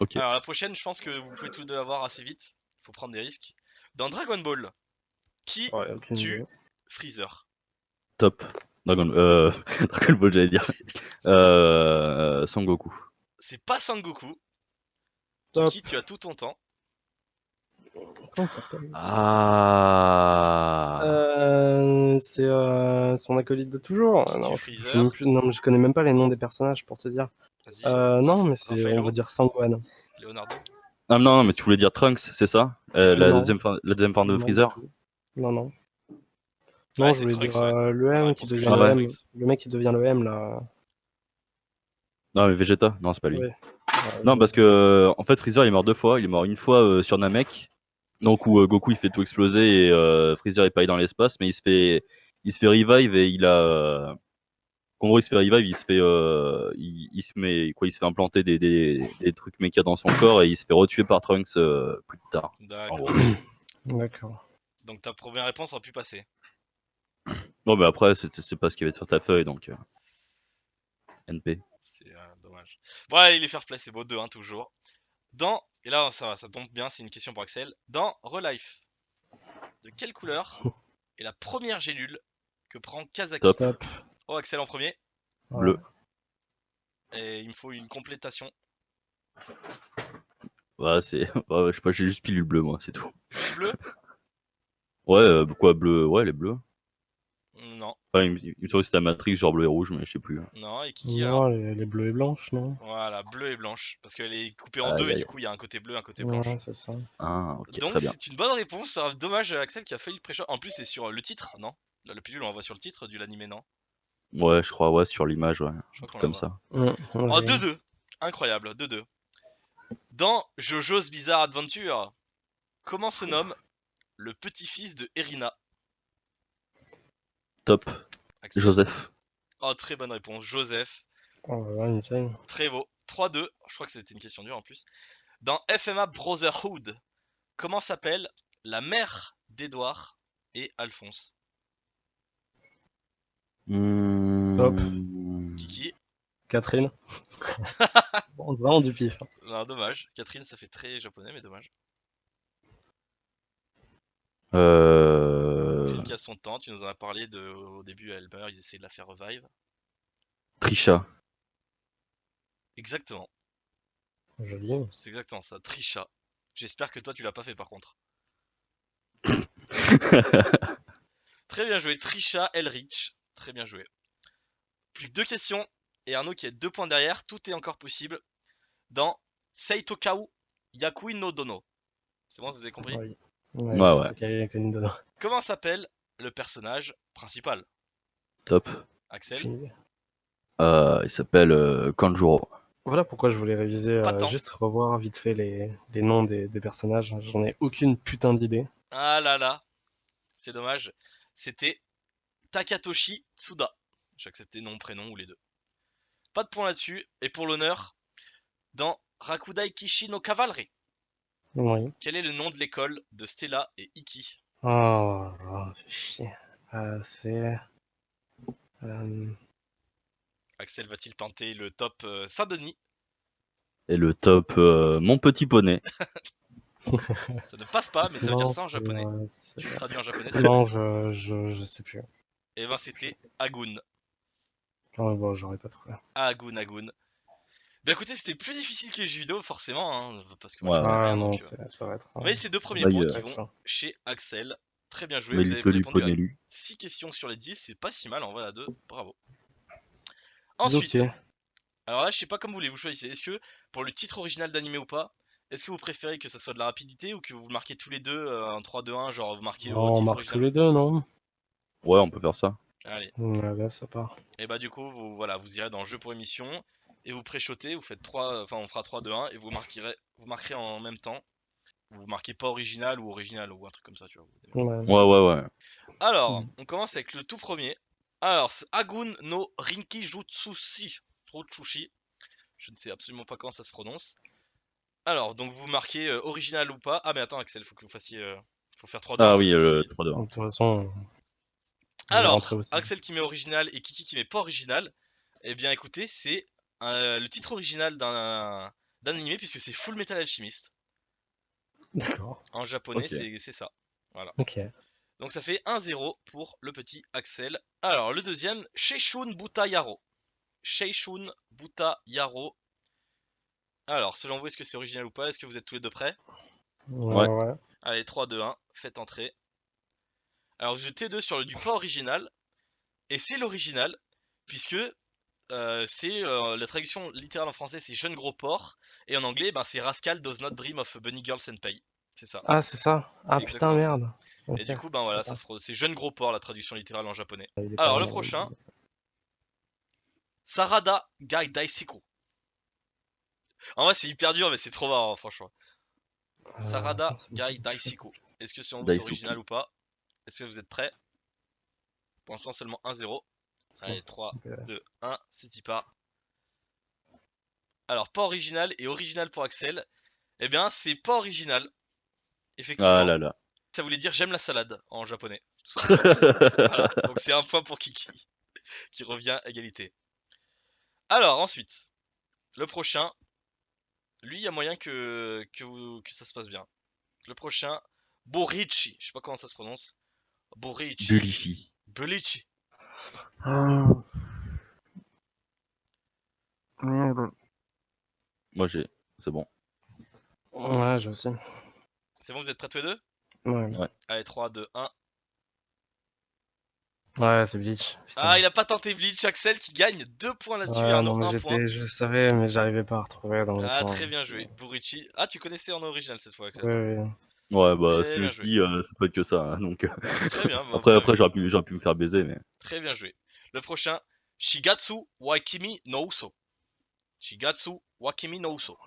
Ok, Alors la prochaine, je pense que vous pouvez tous deux avoir assez vite. Faut prendre des risques. Dans Dragon Ball, qui Ouais, aucune tue idée. Freezer? top. Dragon, Dragon Ball, j'allais dire. Son Goku. C'est pas Sangoku. Top. Kiki, tu as tout ton temps. Comment ça s'appelle? Ah. C'est son acolyte de toujours. Qui tue Non, je sais Freezer? même plus, non, mais je connais même pas les noms des personnages pour te dire. Vas-y. Non, mais c'est, on Raffaello, va dire Sangwan. Leonardo. Ah non, mais tu voulais dire Trunks, c'est ça? Non, La deuxième forme de non du Freezer? tout. Non. Ouais, Non, je c'est voulais dire Trunks, ouais. le Bonne M qui réponse que je devient Ah disais, le ouais. M. Trunks. Le mec qui devient le M là. Non, mais Vegeta? Non, c'est pas lui. Ouais. Non, parce que en fait, Freezer il est mort deux fois. Il est mort une fois sur Namek, donc où Goku il fait tout exploser et Freezer il paille dans l'espace, mais il se fait revive et il a. En gros, il se fait revive, il se fait, il se met quoi, il se fait implanter des trucs méca dans son corps et il se fait retuer par Trunks plus tard. En D'accord. gros. D'accord. Donc ta première réponse aurait pu passer. Non, mais après, c'est pas ce qu'il y avait sur ta feuille, donc NP. C'est dommage. Ouais, il est fair play, c'est beau 2-1 toujours. Et là ça va, ça tombe bien, c'est une question pour Axel. Dans Relife, de quelle couleur est la première gélule que prend Kazaki? Top. Top. Oh, Axel en premier. Bleu. Et il me faut une complétation. Ouais, c'est. Ouais, je sais pas, j'ai juste pilule bleu, moi, c'est tout. Juste bleu? Ouais, quoi, bleu. Ouais, les bleus. Non. Enfin, il me semble que c'était la Matrix, genre bleu et rouge, mais je sais plus. Non, et Kiki alors? Non, les bleus et blanches, non? Voilà, bleu et blanche. Parce qu'elle est coupée en deux Aïe, et du aïe. coup il y a un côté bleu, un côté Ouais, blanche. c'est ça. Ah, ok, Donc très bien. c'est une bonne réponse. Dommage Axel qui a failli le pré-shot. En plus c'est sur le titre, non? Là, la pilule on la voit sur le titre du l'animé, non? Ouais, je crois, ouais, sur l'image, ouais. Je Un crois qu'on truc la comme voit. ça. Oh, Ouais. 2-2. Incroyable, 2-2. Dans Jojo's Bizarre Adventure, comment se nomme le petit-fils de Erina? Top. Axel. Joseph. Oh, très bonne réponse. Joseph. Oh, ouais, nickel. Très beau. 3-2. Je crois que c'était une question dure en plus. Dans FMA Brotherhood, comment s'appelle la mère d'Edouard et Alphonse? Top. Kiki? Catherine. Bon, vraiment du pif. Non, dommage. Catherine, ça fait très japonais, mais dommage. Axel qui a son temps, tu nous en as parlé au début, elle meurt, ils essaient de la faire revive. Trisha. Exactement, Joli. c'est exactement ça. Trisha. J'espère que toi tu l'as pas fait par contre. Très bien joué, Trisha Elrich. Très bien joué. Plus que deux questions et Arnaud qui est 2 points derrière. Tout est encore possible dans Seitokau Yakui no Dono. C'est bon, vous avez compris? Oui. Ouais, Ouais, c'est ouais. pas qu'il y a qu'une dedans. Comment s'appelle le personnage principal? Top. Axel? Aucune idée. Il s'appelle Kanjuro. Voilà pourquoi je voulais réviser, Pas tant. juste revoir vite fait les noms des personnages. J'en ai aucune putain d'idée. Ah là là, c'est dommage. C'était Takatoshi Tsuda. J'ai accepté nom, prénom ou les deux. Pas de point là-dessus. Et pour l'honneur, dans Rakudai Kishi no Cavalry, Oui. quel est le nom de l'école de Stella et Iki? Oh, fait chier. C'est. euh, Axel va-t-il tenter le top Saint-Denis? Et le top Mon Petit Poney. Ça ne passe pas, mais ça veut dire Non, ça en japonais. c'est. Je le traduis en japonais, c'est Non, je sais plus. Et ben c'était Agun. Oh, bon, j'aurais pas trouvé. Agun, Agun. Bah écoutez, c'était plus difficile que les jeux vidéo, forcément, hein, parce que moi Ouais, j'y connais ouais. Ah rien, non, donc... ça va être. Mais ces 2 premiers Là, points il qui Ouais, vont tu vois. chez Axel. Très bien joué, Mais vous avez Little répondu à Ponelu. 6 questions sur les 10, c'est pas si mal en vrai à 2, bravo. Ok. Ensuite, alors là je sais pas comme vous voulez, vous choisissez, est-ce que pour le titre original d'animé ou pas, est-ce que vous préférez que ça soit de la rapidité ou que vous marquez tous les deux un 3-2-1, genre vous marquez au On titre marque tous original? les deux, non? Ouais, on peut faire ça. Allez, Ouais, là, ça part. et bah du coup voilà, vous irez dans jeu pour émission et vous pré-shotez, vous faites 3, enfin on fera 3-2-1 et vous marquerez en même temps. Vous marquez pas original ou un truc comme ça, tu vois. Ouais. Ouais. Alors, on commence avec le tout premier. Alors, c'est Agun no Rinki Jutsushi. Jutsushi. Je ne sais absolument pas comment ça se prononce. Alors, donc vous marquez original ou pas. Ah, mais attends, Axel, faut que vous fassiez. Faut faire 3-2-1 Ah parce oui, que le si. 3-2. De toute façon, je vais rentrer Alors, aussi. Axel qui met original et Kiki qui met pas original. Eh bien, écoutez, c'est le titre original d'un animé puisque c'est Full Metal Alchemist. D'accord. En japonais, Ok. c'est ça. Voilà. Ok. Donc ça fait 1-0 pour le petit Axel. Alors le deuxième, Sheishun Buta Yaro. Sheishun Buta Yaro. Alors selon vous, est-ce que c'est original ou pas? Est-ce que vous êtes tous les deux prêts? Ouais, Ouais. ouais. Allez, 3, 2, 1, faites entrer. Alors je T2 sur le du pas original. Et c'est l'original, puisque c'est la traduction littérale en français, c'est jeune gros porc. Et en anglais, ben, c'est Rascal does not dream of a bunny girl senpai. C'est ça. Ah, c'est ça? Ah, C'est putain, exactement ça. merde. Et Ok. du coup, ben Je voilà, sais pas. c'est jeune gros porc la traduction littérale en japonais. Il est Alors pas... le prochain, Sarada Gai Daisiku. En vrai, c'est hyper dur, mais c'est trop marrant, franchement. Sarada Attends, ça me dit Gai quelque chose. Daisiku. Est-ce que selon vous c'est original Daisuki. ou pas? Est-ce que vous êtes prêts? Pour l'instant, seulement 1-0. C'est Allez, bon. 3, Ok. 2, 1, c'est y part. Alors, pas original et original pour Axel. Eh bien, c'est pas original. Ah Effectivement, là là. ça voulait dire j'aime la salade en japonais, tout simplement. Voilà, donc c'est un point pour Kiki, qui revient à égalité. Alors, ensuite, le prochain, lui, il y a moyen que ça se passe bien. Le prochain, Borichi. Je sais pas comment ça se prononce. Borichi. Bulichi. Borichi. Ah, merde. Moi j'ai. C'est bon. Ouais, je aussi. C'est bon, vous êtes prêts tous les deux? Ouais, Ouais. Allez, 3, 2, 1. ouais, c'est Bleach. Ah, Putain. il a pas tenté Bleach, Axel qui gagne 2 points là-dessus et Ouais, non, Arnaud mais 1 point. je savais, mais j'arrivais pas à retrouver dans le Ah, coin. très bien joué, Borichi. Ah, tu connaissais en original cette fois, Axel. Ouais, ouais. Ouais, bah ce Très que bien je joué. dis, ça peut être que ça. Hein, donc Très bien, bah, après, vous après avez j'aurais pu me faire baiser, mais. très bien joué. Le prochain, Shigatsu wa Kimi no Uso. Shigatsu wa Kimi no Uso.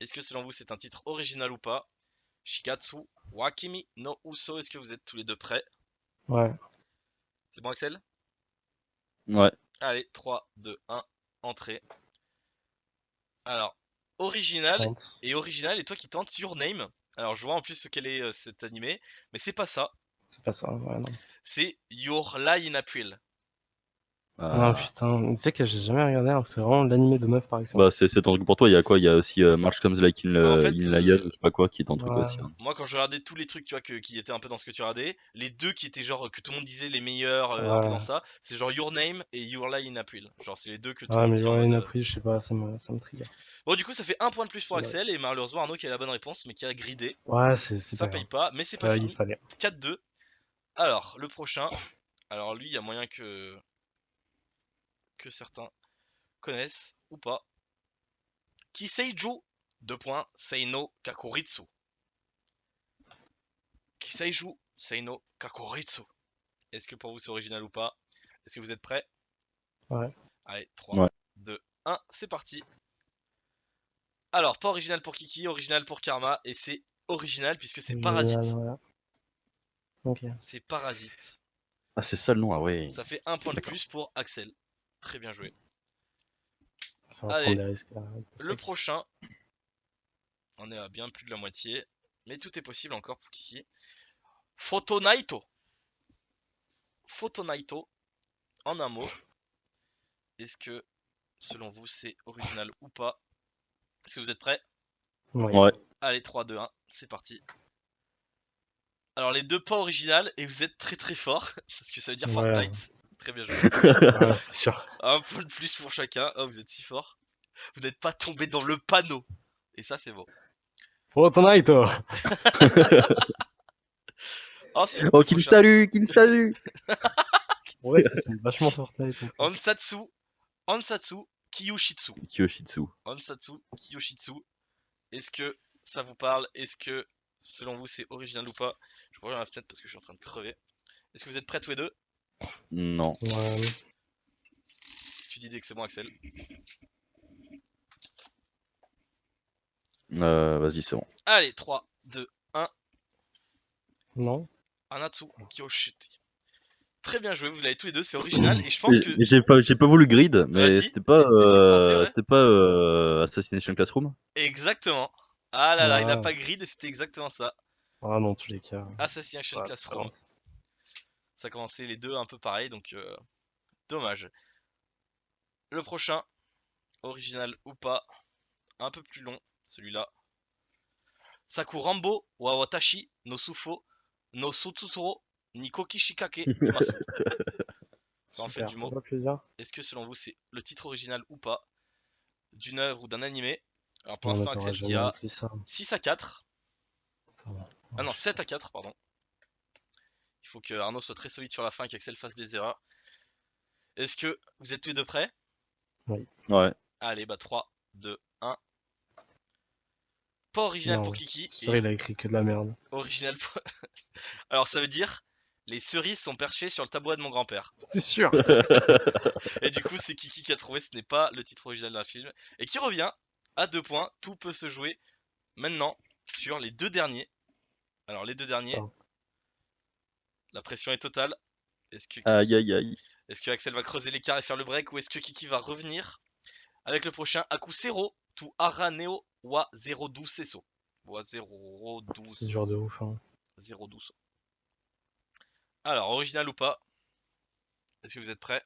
Est-ce que selon vous c'est un titre original ou pas? Shigatsu wa Kimi no Uso, est-ce que vous êtes tous les deux prêts? Ouais. C'est bon, Axel? Ouais. Allez, 3, 2, 1, entrée. Alors, original Tente. et toi qui tentes Your Name. Alors, je vois en plus ce qu'elle est cet animé, mais c'est pas ça. C'est pas ça, ouais, non. C'est Your Lie in April. Ah Ah. putain, tu sais que j'ai jamais regardé, alors que c'est vraiment l'animé de meuf par Bah excellence. c'est ton truc pour toi. Il y a quoi? Il y a aussi March Comes Like Bah, en in fait, Lion, je sais pas quoi, qui est ton truc Ouais. aussi. Hein. moi quand je regardais tous les trucs, tu vois, qui étaient un peu dans ce que tu regardais, les deux qui étaient genre que tout le monde disait les meilleurs, un peu dans Ouais. ça, c'est genre Your Name et Your Lie in April. Genre, c'est les deux que tout le Ouais, monde mais dit en j'aurais mode. une appris, je sais pas, ça me trigger. Bon, du coup, ça fait un point de plus pour Axel Dommage. et malheureusement Arnaud qui a la bonne réponse, mais qui a gridé. Ouais, c'est Ça pas paye grave. pas, mais c'est pas Il fini. fallait. 4-2. Alors, le prochain. Alors, lui, il y a moyen que certains connaissent ou pas. Kiseiju, 2 points, Seino Kakuritsu. Kiseiju, Seino Kakuritsu. Est-ce que pour vous c'est original ou pas? Est-ce que vous êtes prêts? Ouais. Allez, 3, Ouais. 2, 1, c'est parti. Alors, pas original pour Kiki, original pour Karma, et c'est original puisque c'est Génial, Parasite. voilà. Ok. C'est Parasite. Ah c'est ça le nom, ah ouais. Ça fait un point de D'accord. plus pour Axel. Très bien joué. Faut prendre Allez, des risques là. le prochain. On est à bien plus de la moitié. Mais tout est possible encore pour Kiki. Photonaito. Photonaito. En un mot. Est-ce que, selon vous, c'est original ou pas? Est-ce que vous êtes prêts? Oui. Ouais. Allez, 3, 2, 1, c'est parti. Alors, les deux pas originales, et vous êtes très très fort, parce que ça veut dire Ouais. Fortnite. Très bien joué. Ouais, c'était sûr. Un point de plus pour chacun. Oh, vous êtes si fort. Vous n'êtes pas tombé dans le panneau. Et ça, c'est beau. Fortnite! Oh, si, Oh, le qu'il me prochain. salue, qu'il me salue. Ouais, c'est vachement Fortnite. En plus. Ansatsu Kyoshitsu. Kyoshitsu. Ansatsu Kyoshitsu. Est-ce que ça vous parle? Est-ce que, selon vous, c'est original ou pas? Je reviens à la fenêtre parce que je suis en train de crever. Est-ce que vous êtes prêts tous les deux? Non. Ouais. Tu dis dès que c'est bon, Axel. Vas-y, c'est bon. Allez, 3, 2, 1. Non. Anatsu Kyoshitsu. Très bien joué, vous l'avez tous les deux, c'est original. Et je pense que. J'ai pas voulu grid, mais Vas-y, c'était pas, essaye de tenter, ouais. Assassination Classroom. Exactement. Ah là là, il a Ouais. pas grid et c'était exactement ça. Ah, dans tous les cas. Assassination Ouais, Classroom. Ça commençait les deux un peu pareil, donc dommage. Le prochain, original ou pas, un peu plus long, celui-là. Sakurambo wa watashi no sufo no sotsuro ni koki shikake imasu. Ça en fait Super. du mot. On va plus dire. Est-ce que selon vous c'est le titre original ou pas d'une œuvre ou d'un animé? Alors pour Non, mais l'instant t'auras Axel qui jamais a appris ça. 6 à 4. Attends. Ah non, je 7 sais. à 4, pardon. Il faut que Arnaud soit très solide sur la fin et qu'Axel fasse des erreurs. Est-ce que vous êtes tous les deux prêts? Ouais. Allez, bah 3, 2, 1. Pas original Non, pour ouais. Kiki C'est sûr, et il a écrit que de la merde. original pour... Alors ça veut dire les cerises sont perchées sur le tabouret de mon grand-père. C'était sûr. Et du coup c'est Kiki qui a trouvé, ce n'est pas le titre original d'un film. Et qui revient à 2 points, tout peut se jouer maintenant sur les deux derniers. Alors les deux derniers, Putain. la pression est totale. Est-ce que Aïe, Kiki... aïe, aïe. Est-ce que Axel va creuser l'écart et faire le break ou est-ce que Kiki va revenir avec le prochain Akusero tu Araneo wa 012 Seso. Wa C'est 012. dur de ouf. Hein. 012. Alors, original ou pas? Est-ce que vous êtes prêts?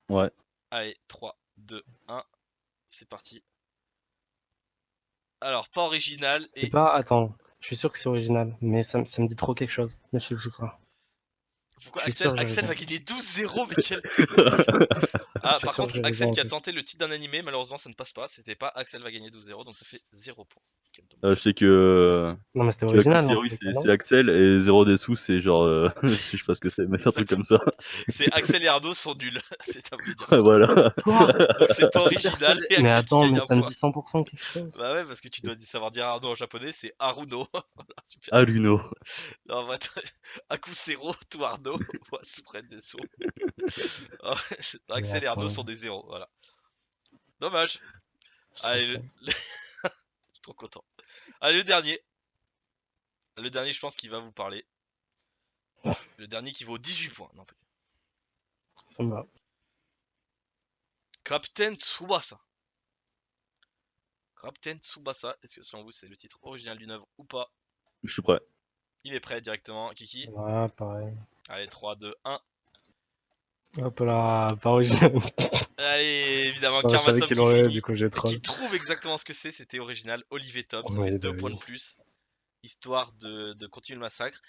Ouais. Allez, 3, 2, 1. C'est parti. Alors, pas original C'est et... pas. Attends. Je suis sûr que c'est original, mais ça me dit trop quelque chose. Mais je sais plus quoi. Pourquoi Je suis sûr que j'ai Axel va raison. gagner 12-0, mais quel... Je Ah, suis par sûr que contre, j'ai raison Axel en qui a plus. tenté le titre d'un animé, malheureusement ça ne passe pas. C'était pas Axel va gagner 12-0, donc ça fait 0 points. Quel Je dommage. sais que Non, mais c'était que original. Akuseru, Non, c'est Axel et Zéro des sous, c'est genre. Je sais pas ce que c'est, mais c'est un truc comme ça. C'est Axel et Arnaud sont nuls. C'est à vous de dire ça. Voilà. Quoi? Donc c'est pas J'étais original persuadé. et Mais Axel qui attends, gagne mais un ça me point. dit 100% quelque chose. Bah ouais, parce que tu dois savoir dire Arnaud en japonais, c'est Haruno. Voilà, super. Aluno. Non, en vrai, Akusero, tout Arnaud, Suprême des sauts. Mais Axel et Arnaud attends, sont des zéros, voilà. Dommage. je trouve Allez, ça. trop content. Allez, le dernier. Le dernier, je pense qu'il va vous parler. Le dernier qui vaut 18 points. Non, pas- Ça me va. Captain Tsubasa. Captain Tsubasa. Est-ce que selon vous, c'est le titre original d'une œuvre ou pas? Je suis prêt. Il est prêt directement. Kiki. Ouais, pareil. Allez, 3, 2, 1. Hop là, pas original. Allez, évidemment, Non, je savais Karmasov qu'il qui aurait, finit. du coup j'ai Et troll. qui trouve exactement ce que c'est. C'était original. Olivier Tom. Ça fait Oui, 2 bah points de oui. plus. Histoire de continuer le massacre.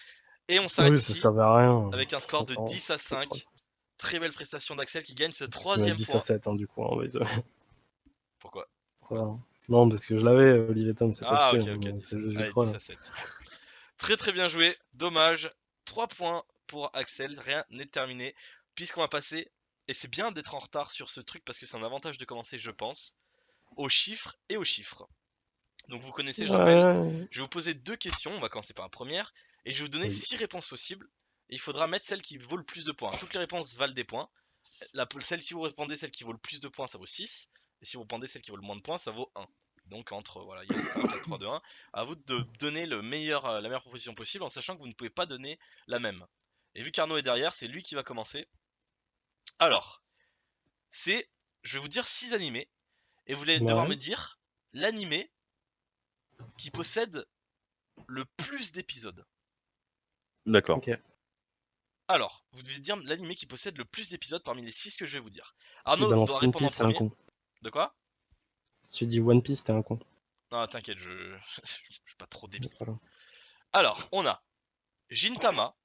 Et on Ah s'arrête oui, ça ici. servait à rien. Avec un Je suis score de content. 10 à C'est troll. 5. Très belle prestation d'Axel qui gagne ce Tu m'as troisième 10 à point. 7, hein, du coup, hein, désolé. Pourquoi? Ça va. Non, parce que je l'avais, Olivier Tom, c'est Ah, facile. ok, ok, Mais 10 c'est à... juste du Allez, 10 troll. à 7. Très très bien joué. Dommage. 3 points pour Axel. Rien n'est terminé. Puisqu'on va passer, et c'est bien d'être en retard sur ce truc parce que c'est un avantage de commencer, je pense, aux chiffres et aux chiffres. Donc vous connaissez, je rappelle, Ouais. je vais vous poser 2 questions. On va commencer par la première. Et je vais vous donner Oui. 6 réponses possibles. Et il faudra mettre celle qui vaut le plus de points. Toutes les réponses valent des points. Celle, si vous répondez celle qui vaut le plus de points, ça vaut 6. Et si vous répondez celle qui vaut le moins de points, ça vaut 1. Donc entre, voilà, il y a 5, 4, 3, 2, 1. À vous de donner la meilleure proposition possible en sachant que vous ne pouvez pas donner la même. Et vu qu'Arnaud est derrière, c'est lui qui va commencer. Alors, je vais vous dire 6 animés. Et vous allez devoir me Ouais. dire l'animé qui possède le plus d'épisodes. D'accord. Ok. Alors, vous devez dire l'animé qui possède le plus d'épisodes parmi les 6 que je vais vous dire. S'il Arnaud balance doit One répondre en Piece, c'est un premier. con. De quoi? Si tu dis One Piece, t'es un con. Non, t'inquiète, je suis pas trop débile. Voilà. Alors, on a Gintama,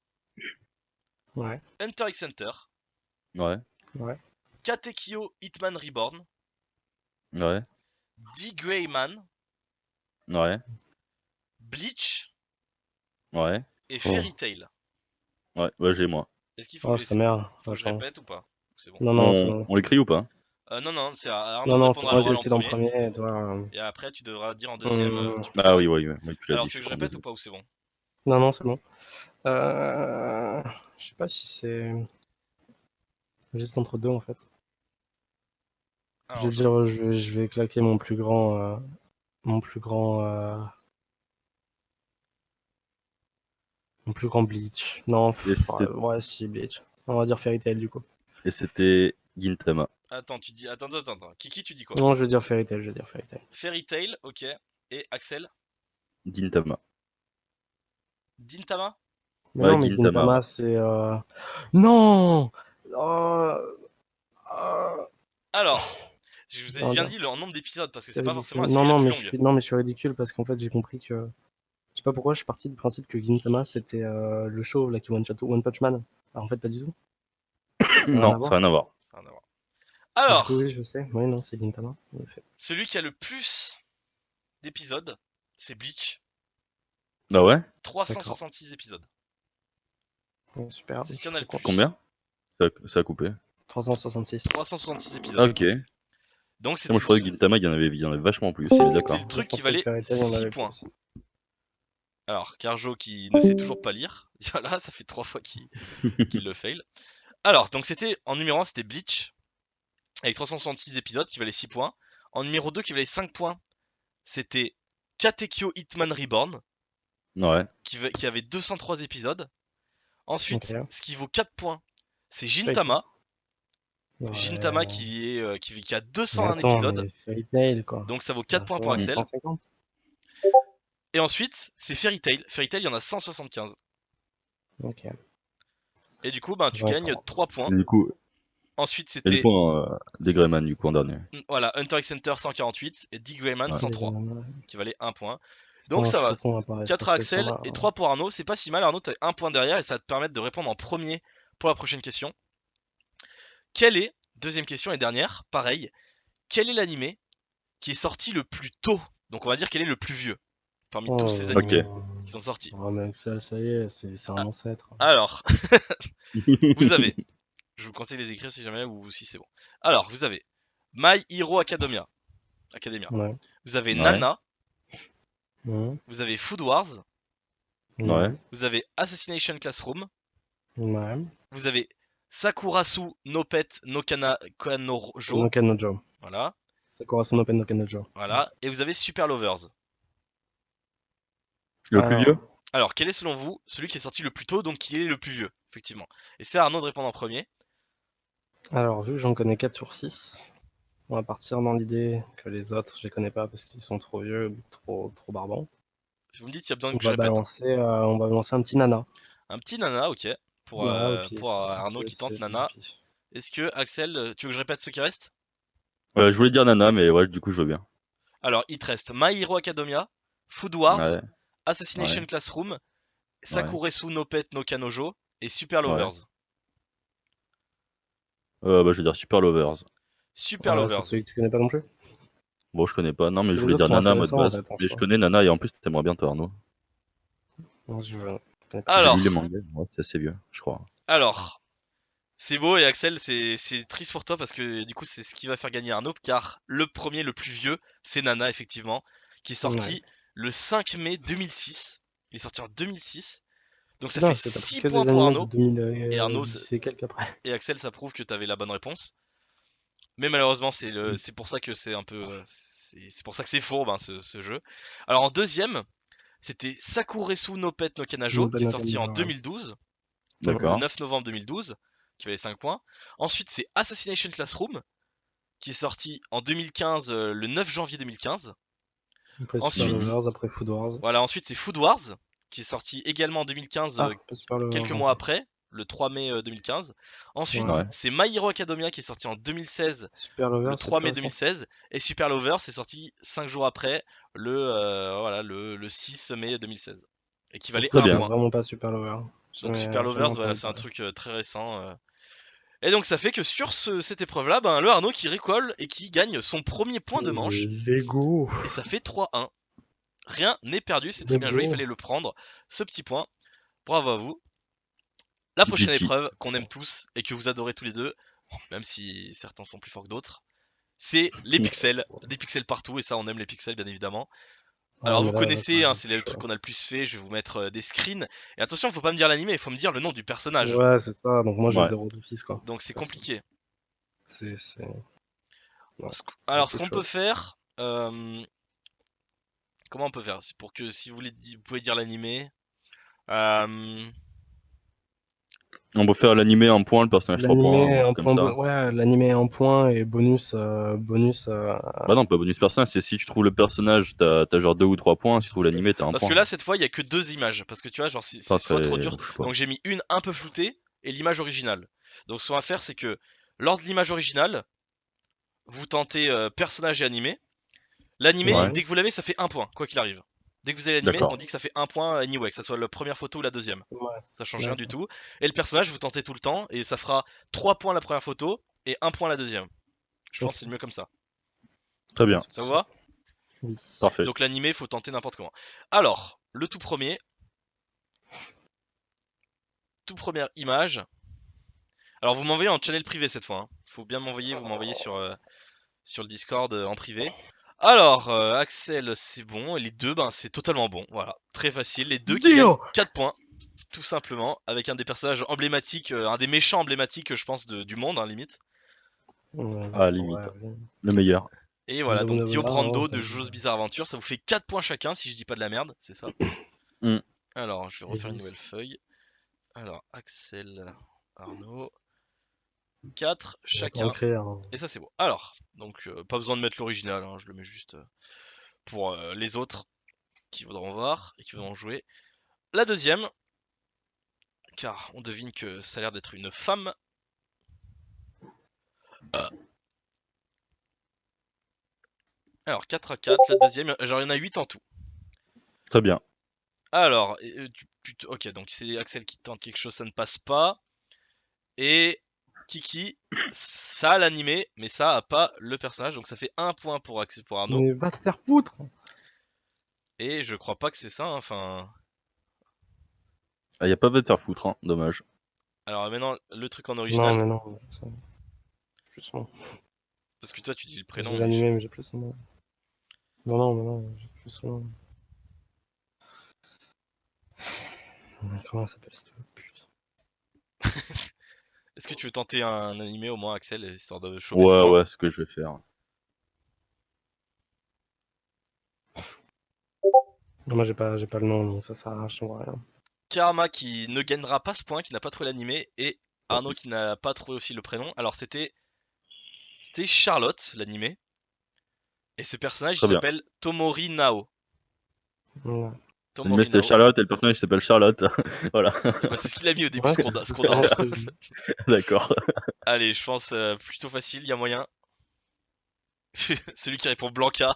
Ouais. Hunter x Hunter, Ouais. Ouais. Katekyo Hitman Reborn, Ouais. D. Grey Man, Ouais. Bleach Ouais. et Fairy Tail. Ouais, bah j'ai moi. Est-ce qu'il faut, Oh, que, sa mère. faut que je Attends. répète ou pas? C'est bon. Non, non, c'est bon. On l'écrit ou pas? Non, c'est à Arnaud Non, de non, c'est répondre à moi qui l'oral en décide en premier. premier, et toi. Et après, tu devras dire en deuxième. Tu peux Ah oui, répéter. oui, tu l'as Alors, dit. tu veux que je suis répète désolé. ou pas, ou c'est bon? Non, non, c'est bon. Je sais pas si c'est. Juste entre deux en fait. Alors, Je vais dire, je vais claquer mon plus grand. Mon plus grand. Mon plus grand Bleach. Non, Et c'était ouais, si, Bleach. On va dire Fairy Tail du coup. et c'était Gintama. Attends, tu dis. Attends. Kiki, tu dis quoi? Non, je vais dire Fairy Tail, je vais dire Fairy Tail. Fairy Tail, ok. Et Axel? Gintama. Dintama? Mais Ouais, non, mais Gintama, Gintama, ouais. c'est. Non. Oh, oh, Alors, je vous ai non, bien non, dit le nombre d'épisodes parce que c'est c'est pas forcément ridicule. la Non, série la non, plus mais longue. non, mais je suis ridicule parce qu'en fait, j'ai compris que. Je sais pas pourquoi, je suis parti du principe que Gintama c'était le show là qui One Punch Man. Alors, en fait, pas du tout. Ça n'a rien Non, à ça n'a voir. rien à voir. Ça n'a rien à voir. Du coup, Alors, oui, je sais. Oui, non, c'est Gintama. En effet. celui qui a le plus d'épisodes, c'est Bleach. Ah ouais? D'accord. 366 épisodes. Ouais, super. C'est ce Je qu'il y en a suis le trop plus. Combien? Ça a coupé. 366. 366 Ah, épisodes. ok. Donc Moi, c'était je croyais que Gintama, il y en avait vachement plus. c'était Mais le d'accord. Je truc qui pensais que valait Fairy Tail, il y en 6 avait points. plus. Alors, Carjo qui ne sait toujours pas lire. Là, ça fait 3 fois qu'il le fail. Alors, donc c'était en numéro 1, c'était Bleach avec 366 épisodes qui valait 6 points. En numéro 2 qui valait 5 points, c'était Katekyo Hitman Reborn Ouais. qui avait 203 épisodes. Ensuite, Ok. ce qui vaut 4 points, c'est Fairy Gintama. Tail. Gintama Ouais. qui a Mais 201 attends, épisodes. mais Fairy Tail, quoi. Donc ça vaut C'est 4 un points show pour en Axel. 150. Et ensuite, c'est Fairy Tail. Fairy Tail, il y en a 175. Ok. Et du coup, ben, tu gagnes 23. 3 points. Et du coup, Ensuite, et du c'était coup des Greyman, du coup, en dernier. voilà, Hunter x Hunter 148 et Dick Grayman Ouais. 103, qui valait 1 point. Donc Putain, ça va. flocon apparaît 4 à passer sur Axel là. et 3 pour Arnaud. C'est pas si mal, Arnaud, t'as 1 point derrière et ça va te permettre de répondre en premier pour la prochaine question. Quel est, deuxième question et dernière, pareil, quel est l'animé qui est sorti le plus tôt? Donc on va dire quel est le plus vieux parmi tous ces Ok. animés qui sont sortis. Oh, mais ça y est, c'est un ancêtre. Alors, vous avez, je vous conseille de les écrire si jamais ou si c'est bon. Alors, vous avez My Hero Academia. Ouais. Vous avez Ouais. Nana, Ouais. vous avez Food Wars, Ouais. vous avez Assassination Classroom, Ouais. vous avez Sakurasu no Pet no Kanojo, No Kanojo. voilà, Sakura no Pen no Kanojo. voilà, et vous avez Super Lovers. Le plus vieux? Alors, quel est selon vous celui qui est sorti le plus tôt, donc qui est le plus vieux, effectivement? Et c'est à Arnaud de répondre en premier. Alors, vu que j'en connais 4 sur 6, on va partir dans l'idée que les autres, je les connais pas parce qu'ils sont trop vieux, trop barbants. Vous me dites s'il y a besoin On que je va répète. balancer un petit Nana. Un petit Nana, ok, Voilà, au pif. pour Arnaud qui tente C'est du Nana. pif. Est-ce que Axel, tu veux que je répète ce qui reste? Je voulais dire Nana, mais ouais, du coup, je veux bien. Alors, il te reste My Hero Academia, Food Wars, Ouais. Assassination Ouais. Classroom, Sakuresu no Pet no Kanojo et Super Ouais. Lovers. Bah, je veux dire Super Lovers. Super Voilà, c'est Lovers. celui que tu connais pas non plus. Bon, je connais pas. Non, Parce mais que je les voulais autres dire sont assez Nana en mode récents, en base. fait, en Mais je soi. connais Nana et en plus, t'aimerais bien toi, Arnaud. Non, je connais pas. J'ai Alors, lu les mangas, ouais, c'est assez vieux, je crois. alors, c'est beau et Axel, c'est triste pour toi parce que du coup, c'est ce qui va faire gagner Arnaud car le premier, le plus vieux, c'est Nana, effectivement, qui est sorti Ouais. le 5 mai 2006. Il est sorti en 2006. Donc ça Putain, fait t'as pris 6 que points des pour animés de Arnaud. Et Arnaud 2010 et quelques après. et Axel, ça prouve que t'avais la bonne réponse. Mais malheureusement, c'est pour ça que c'est un peu. C'est pour ça que c'est fourbe hein, ce jeu. Alors en deuxième, c'était Sakuresu no Pet no Kanajo, qui est sorti en 2012, le D'accord. 9 novembre 2012, qui valait 5 points. Ensuite, c'est Assassination Classroom, qui est sorti en 2015, le 9 janvier 2015. Après Super Ensuite, Lovers, après Food Wars. voilà, ensuite c'est Food Wars, qui est sorti également en 2015, Ah, pas Super quelques Lovers. mois après, le 3 mai 2015. Ensuite, Ouais. Ouais. c'est My Hero Academia qui est sorti en 2016, Super Lovers, le c'est 3 plus mai récent. 2016. Et Super Lover, c'est sorti 5 jours après, le 6 mai 2016. Et qui valait Très 1 Je bien. connais point. vraiment pas Super Lovers. Donc Jamais Super Lovers, voilà, entendu c'est un parler. truc très récent. Et donc ça fait que sur cette épreuve-là, ben, le Arnaud qui récolte et qui gagne son premier point de manche. Lego. Et ça fait 3-1. Rien n'est perdu, c'est très bien joué, il Lego. fallait le prendre, ce petit point. Bravo à vous. La prochaine GG. épreuve qu'on aime tous et que vous adorez tous les deux, même si certains sont plus forts que d'autres, c'est les pixels. Des pixels partout et ça on aime les pixels bien évidemment. Alors Ah, vous mais là, connaissez, ça, hein, c'est le truc qu'on a le plus fait, je vais vous mettre des screens. Et attention, faut pas me dire l'animé, il faut me dire le nom du personnage. ouais, c'est ça. Donc moi, j'ai Ouais. 0 d'office, quoi. Donc c'est Perso. compliqué. C'est... Non, c'est un Alors ce peu qu'on peut chaud. faire, comment on peut faire? C'est pour que si vous voulez, vous pouvez dire l'animé. Euh, On peut faire l'animé un point, le personnage 3 points, un L'animé truc en comme point, ça. ouais, l'animé en point et bonus, Bah non, pas bonus personnage, c'est si tu trouves le personnage, t'as genre 2 ou 3 points, si tu trouves l'animé, t'as un Parce que point. là cette fois il y a que deux images, parce que tu vois genre Ça c'est soit trop serait. dur. Je sais pas. Donc j'ai mis une un peu floutée et l'image originale. Donc ce qu'on va faire c'est que lors de l'image originale, vous tentez personnage et animé. L'animé, Ouais, dès que vous l'avez, ça fait un point, quoi qu'il arrive. Dès que vous avez l'animé, on d'accord. dit que ça fait un point anyway, que ça soit la première photo ou la deuxième. Ouais, Ça change rien du d'accord. tout. Et le personnage, vous tentez tout le temps, et ça fera 3 points la première photo et un point la deuxième. Je pense Ok, que c'est le mieux comme ça. Très pas de bien. Ça vous souci. va? Oui. Parfait. Donc l'animé, faut tenter n'importe comment. Alors, le tout première image. Alors vous m'envoyez en channel privé cette fois. Hein. Faut bien m'envoyer, vous m'envoyez sur le Discord en privé. Alors, Axel, c'est bon. Et les deux, ben c'est totalement bon. Voilà, très facile. Les deux qui gagnent Dio 4 points. Tout simplement, avec un des personnages emblématiques, un des méchants emblématiques, je pense, du monde, hein, limite. Ouais, À la limite. ouais, oui. Le meilleur. Et voilà, donc Dio Nobunaga, hein, Brando de Jojo's Bizarre Adventure, ça vous fait 4 points chacun, si je dis pas de la merde, c'est ça. Hmm. Alors, je vais refaire une Heavy. nouvelle feuille. Alors, Axel, Arnaud, 4 J'attends chacun. écrire. Hein. Et ça, c'est bon. Alors, donc, pas besoin de mettre l'original, hein, je le mets juste pour les autres qui voudront voir et qui voudront jouer. La deuxième, car on devine que ça a l'air d'être une femme. Alors, 4 à 4, la deuxième, genre il y en a 8 en tout. Très bien. Alors, ok, donc c'est Axel qui tente quelque chose, ça ne passe pas. Et Kiki, ça a l'animé, mais ça a pas le personnage, donc ça fait un point pour Axel, pour Arnaud. Mais va te faire foutre! Et je crois pas que c'est ça, hein, enfin. Ah, y a pas besoin de faire foutre, hein. Dommage. Alors maintenant, le truc en Non, original, mais non. Ça... Plus son nom. parce que toi tu dis le prénom, J'ai mais l'animé, mais j'ai plus son nom. Non, non, mais non, j'ai plus son nom. Comment ça s'appelle ce putain? est-ce que tu veux tenter un animé au moins, Axel, histoire de choper ce Ouais, point? ouais, c'est ce que je vais faire. Non, moi j'ai pas le nom, donc ça sert à rien, je t'envoie rien. Karma qui ne gagnera pas ce point, qui n'a pas trouvé l'animé, et Tant Arnaud pis. qui n'a pas trouvé aussi le prénom. Alors c'était Charlotte, l'animé, et ce personnage il Très bien. s'appelle Tomori Nao. Ouais, L'animé Tomori c'était Nao. Charlotte et le personnage s'appelle Charlotte. Voilà. Bah, c'est ce qu'il a mis au début, ouais ce c'est qu'on clairement dort. ce que j'ai dit. D'accord. Allez, je pense plutôt facile, il y a moyen. Celui qui répond Blanca.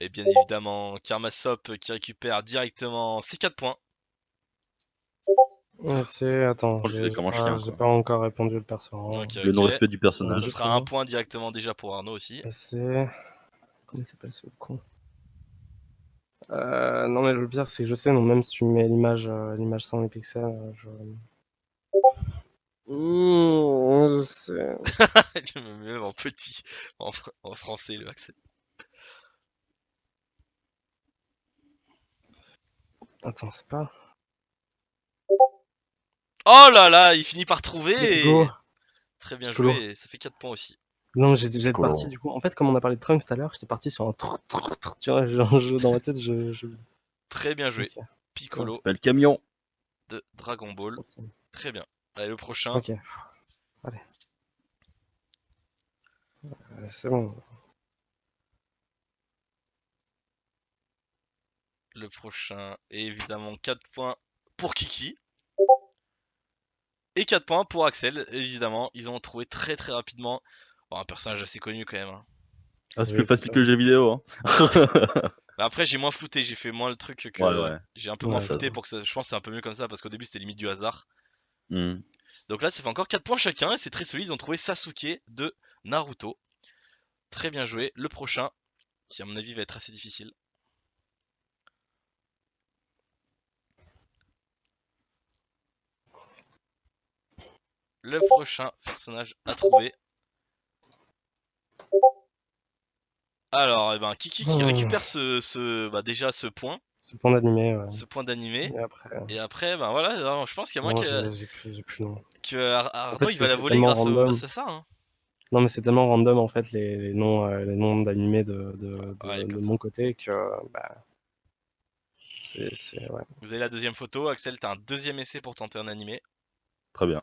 Et bien évidemment, Karmasop qui récupère directement ses 4 points. Ouais, c'est... Attends, Je fais comme un chien, j'ai quoi. pas encore répondu le perso. Hein. Ok, Le ok. non-respect du Ouais, Ça personnage. sera un justement. point directement déjà pour Arnaud aussi. Et c'est... Comment il s'appelle ce con? Non, mais le pire, c'est que je sais, non, même si tu mets l'image sans les pixels, je... je sais. Je me mets même en petit, en français le accès. Attends, c'est pas... Oh là là, il finit par trouver Let's go! et... Très bien Piccolo. joué, et ça fait 4 points aussi. Non, j'étais Piccolo. parti, du coup... En fait, comme on a parlé de Trunks tout à l'heure, j'étais parti sur un... Tu vois, genre, dans ma tête, je... Très bien joué. Ok. Piccolo C'est le camion. de Dragon Ball. Trop simple. Très bien. Allez, le prochain. Ok. Allez. C'est bon. Le prochain est évidemment 4 points pour Kiki. Et 4 points pour Axel, évidemment. Ils ont trouvé très très rapidement. Bon, un personnage assez connu quand même. Hein. Ah, c'est Oui, plus facile putain. que le jeu vidéo, hein. Mais après, j'ai moins flouté, j'ai fait moins le truc Ouais, que. ouais. J'ai un peu moins Ouais, flouté c'est... pour que ça. Je pense que c'est un peu mieux comme ça parce qu'au début c'était limite du hasard. Hmm. Donc là, ça fait encore 4 points chacun et c'est très solide. Ils ont trouvé Sasuke de Naruto. Très bien joué. Le prochain, qui à mon avis va être assez difficile. le prochain personnage à trouver. Alors, eh ben, Kiki qui récupère déjà ce point C'est point d'animé, ouais. d'animé. Et après, Et après, ben voilà, je pense qu'il y a non, moyen j'ai plus le nom. Arnaud fait, il va la c'est voler tellement grâce random. grâce à ça. Hein. Non, mais c'est tellement random en fait les noms d'animés Ouais, de comme ça. mon côté que bah, ouais. Vous avez la deuxième photo. Axel, t'as un deuxième essai pour tenter un animé. Très bien.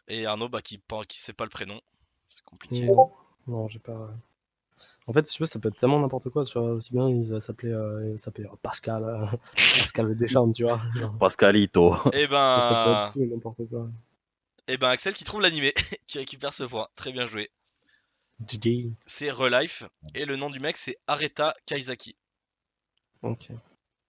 Et Arnaud, bah, qui sait pas le prénom. C'est compliqué. Non, j'ai pas. En fait, si tu veux, ça peut être tellement n'importe quoi. Tu vois, aussi bien il s'appelait Pascal, Pascal Deschamps, tu vois. Genre, Pascalito. Et ça peut être ben, tout et n'importe quoi. Axel qui trouve l'animé, qui récupère ce point. Très bien joué. GG. C'est Relife. Et le nom du mec, c'est Areta Kaizaki. Ok.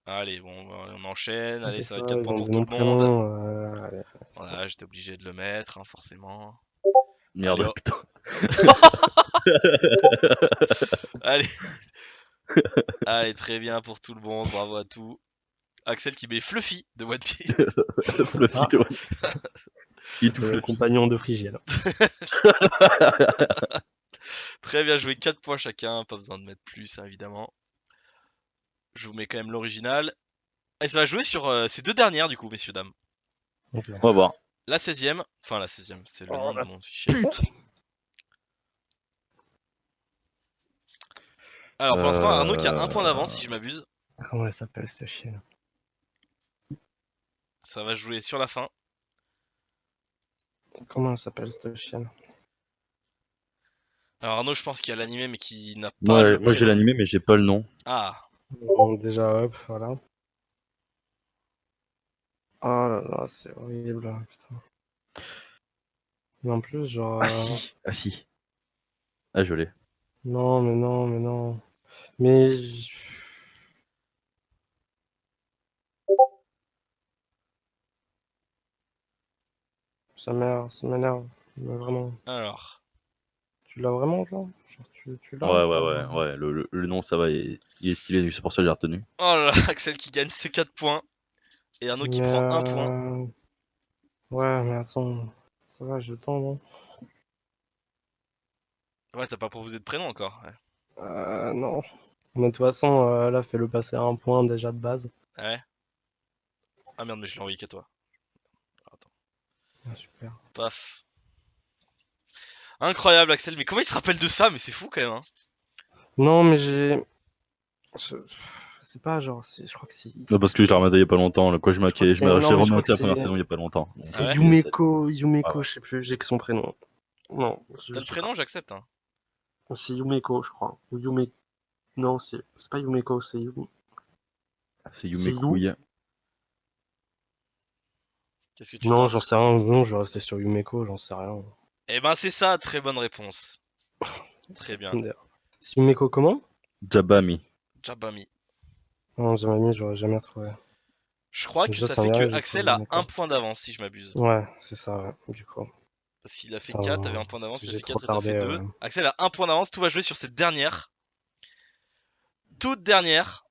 Allez, bon, on enchaîne. Ah, Allez, c'est ça ça, va être 4 ils points ont pour des tout noms le monde. prénoms. Allez, Voilà, j'étais obligé de le mettre, hein, forcément. Merde, Allez, oh. putain. Allez. Allez, très bien pour tout le monde. Bravo à tout. Axel qui met Fluffy de One Piece. Fluffy, Ah. toi. Il est tout le Fluffy. compagnon de Frigiel. Très bien joué, 4 points chacun. Pas besoin de mettre plus, hein, évidemment. Je vous mets quand même l'original. Et ça va jouer sur ces deux dernières, du coup, messieurs, dames. Ok. On va voir. La 16ème. Enfin, la 16ème, c'est le Oh, nom la de mon fichier. Alors, pour l'instant, Arnaud qui a un point d'avance, si je m'abuse. Comment elle s'appelle cette chienne? Ça va jouer sur la fin. Comment elle s'appelle cette chienne? Alors, Arnaud, je pense qu'il y a l'animé, mais qui n'a pas Moi, le moi j'ai prénom. l'animé, mais j'ai pas le nom. Ah, Bon, déjà, hop, voilà. Oh là là, c'est horrible, putain. Mais en plus, genre. Ah si, ah si. Ah, je l'ai. Non, mais non, mais non. Mais. Ça m'énerve. Mais vraiment. alors. Tu l'as vraiment, genre? Genre, tu l'as, Ouais, ouais, genre, ouais, ouais. Le nom, ça va, il est stylé, c'est pour ça que j'ai retenu. Oh là là, Axel qui gagne ses 4 points. Et Arnaud qui Mais. prend 1 point. Ouais, mais attends. Ça va, j'ai le temps, non? Ouais, t'as pas proposé de prénom encore. Ouais. Non. Mais de toute façon, là, fais-le passer à un point déjà de base. Ouais. Ah merde, mais je l'ai envoyé qu'à toi. Attends. Ah, super. Paf. Incroyable, Axel. Mais comment il se rappelle de ça? Mais c'est fou quand même. Hein. Non, mais j'ai. Je... C'est pas genre, je crois que c'est. Non, parce que je l'ai remetté il y a pas longtemps. Là, quoi, Je crois que c'est. Non, j'ai mais je crois remonté que la première c'est. saison il y a pas longtemps. Donc, C'est Ah ouais Yumeko, Ouais, ouais. je sais plus, j'ai que son prénom. Non, T'as le prénom, j'accepte. Hein. c'est Yumeko, je crois. Ou Yume... Non, c'est pas Yumeko, c'est Yu. C'est C'est Yumekouille. Qu'est-ce que tu Non, tentes? j'en sais rien. Non, je vais rester sur Yumeko, j'en sais rien. Eh ben, c'est ça, très bonne réponse. Très bien. C'est Yumeko comment? Jabami. Jabami. Non, j'aurais jamais retrouvé. Je crois que Déjà, ça ça fait me que dirait, j'ai Axel trouvé a un Yumeko. point d'avance, si je m'abuse. Ouais, c'est ça, ouais, du coup. Parce qu'il a fait Putain, 4, t'avais un point d'avance, il a j'ai fait trop 4 et t'as fait tardé. 2. Axel a un point d'avance, tout va jouer sur cette dernière. Toute dernière.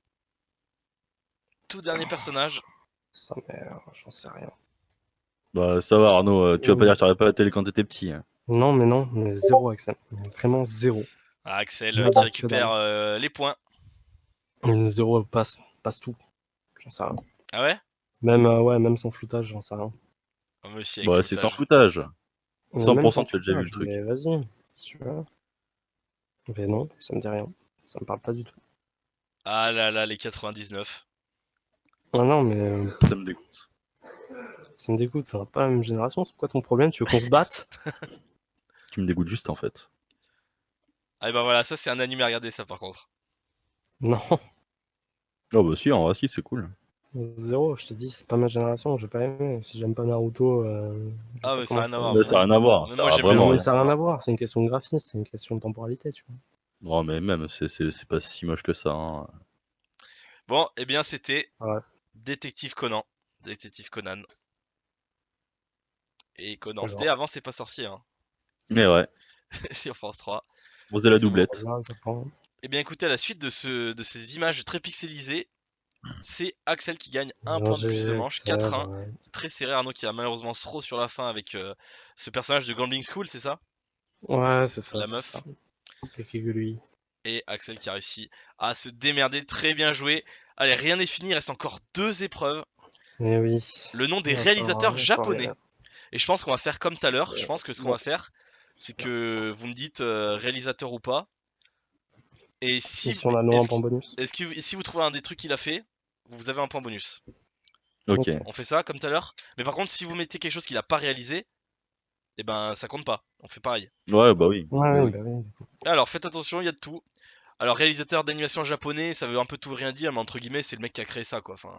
Tout dernier personnage. Ça merde, j'en sais rien. Bah, ça va, Arnaud. Tu vas pas dire que tu n'aurais pas la télé quand t'étais petit. Hein. Non, mais zéro, Axel. Vraiment zéro. Ah, Axel Nada, qui que récupère les points. Zéro passe tout. J'en sais rien. Ah ouais? Même, ouais, même sans floutage, j'en sais rien. Oh, mais aussi avec Bah, c'est sans floutage. foutage. Mais même 100% sans tu as déjà vu le floutage, truc. mais vas-y, si tu veux. Mais non, ça me dit rien. Ça me parle pas du tout. Ah là là, les 99. Ah non, mais Ça me dégoûte. ça me dégoûte, ça n'a pas la même génération. C'est quoi ton problème? Tu veux qu'on se batte? Tu me dégoûtes juste en fait. Ah et bah voilà, ça c'est un animé à regarder ça par contre. Non, Oh bah si, en vrai, si, c'est cool. zéro, je te dis, c'est pas ma génération, j'ai pas aimé. Si j'aime pas Naruto, je Ah sais mais pas ça a comment rien je à peux voir. Mais aimer ça n'a rien à voir. Mais Ça moi, a j'aime vraiment Non, mais rien. ça n'a rien à voir, c'est une question de graphisme, c'est une question de temporalité, tu vois. Non, mais même, c'est pas si moche que ça. Hein. Bon, et bien c'était Ouais. Détective Conan. Détective Conan. Et Conan, c'était Genre, avant C'est pas sorcier hein. Mais ouais, Sur France 3. on faisait la C'est bon. doublette. là, je prends. Et bien écoutez, à la suite de ces images très pixelisées, c'est Axel qui gagne un Non, point de plus de GG, manche, Axel, 4-1. ouais. C'est très serré, Arnaud qui a malheureusement Sro sur la fin avec ce personnage de Gambling School, c'est ça? Ouais, c'est ça, La c'est meuf. ça. Et que lui. Et Axel qui a réussi à se démerder, très bien joué. Allez, rien n'est fini, il reste encore 2 épreuves. Mais oui. Le nom des Encore, réalisateurs encore, japonais. Et je pense qu'on va faire comme tout à l'heure. Je pense que ce qu'on Bon, va faire, c'est super. que vous me dites réalisateur ou pas. Et Et si, si on a nous un point bonus? si vous trouvez un des trucs qu'il a fait, vous avez un point bonus. Ok. Ok. On fait ça comme tout à l'heure. Mais par contre, si vous mettez quelque chose qu'il a pas réalisé, eh ben ça compte pas. On fait pareil. Ouais, bah oui. Ouais, Oui, oui. bah oui. Alors faites attention, il y a de tout. Alors réalisateur d'animation japonais, ça veut un peu tout rien dire, mais entre guillemets, c'est le mec qui a créé ça, quoi. Enfin,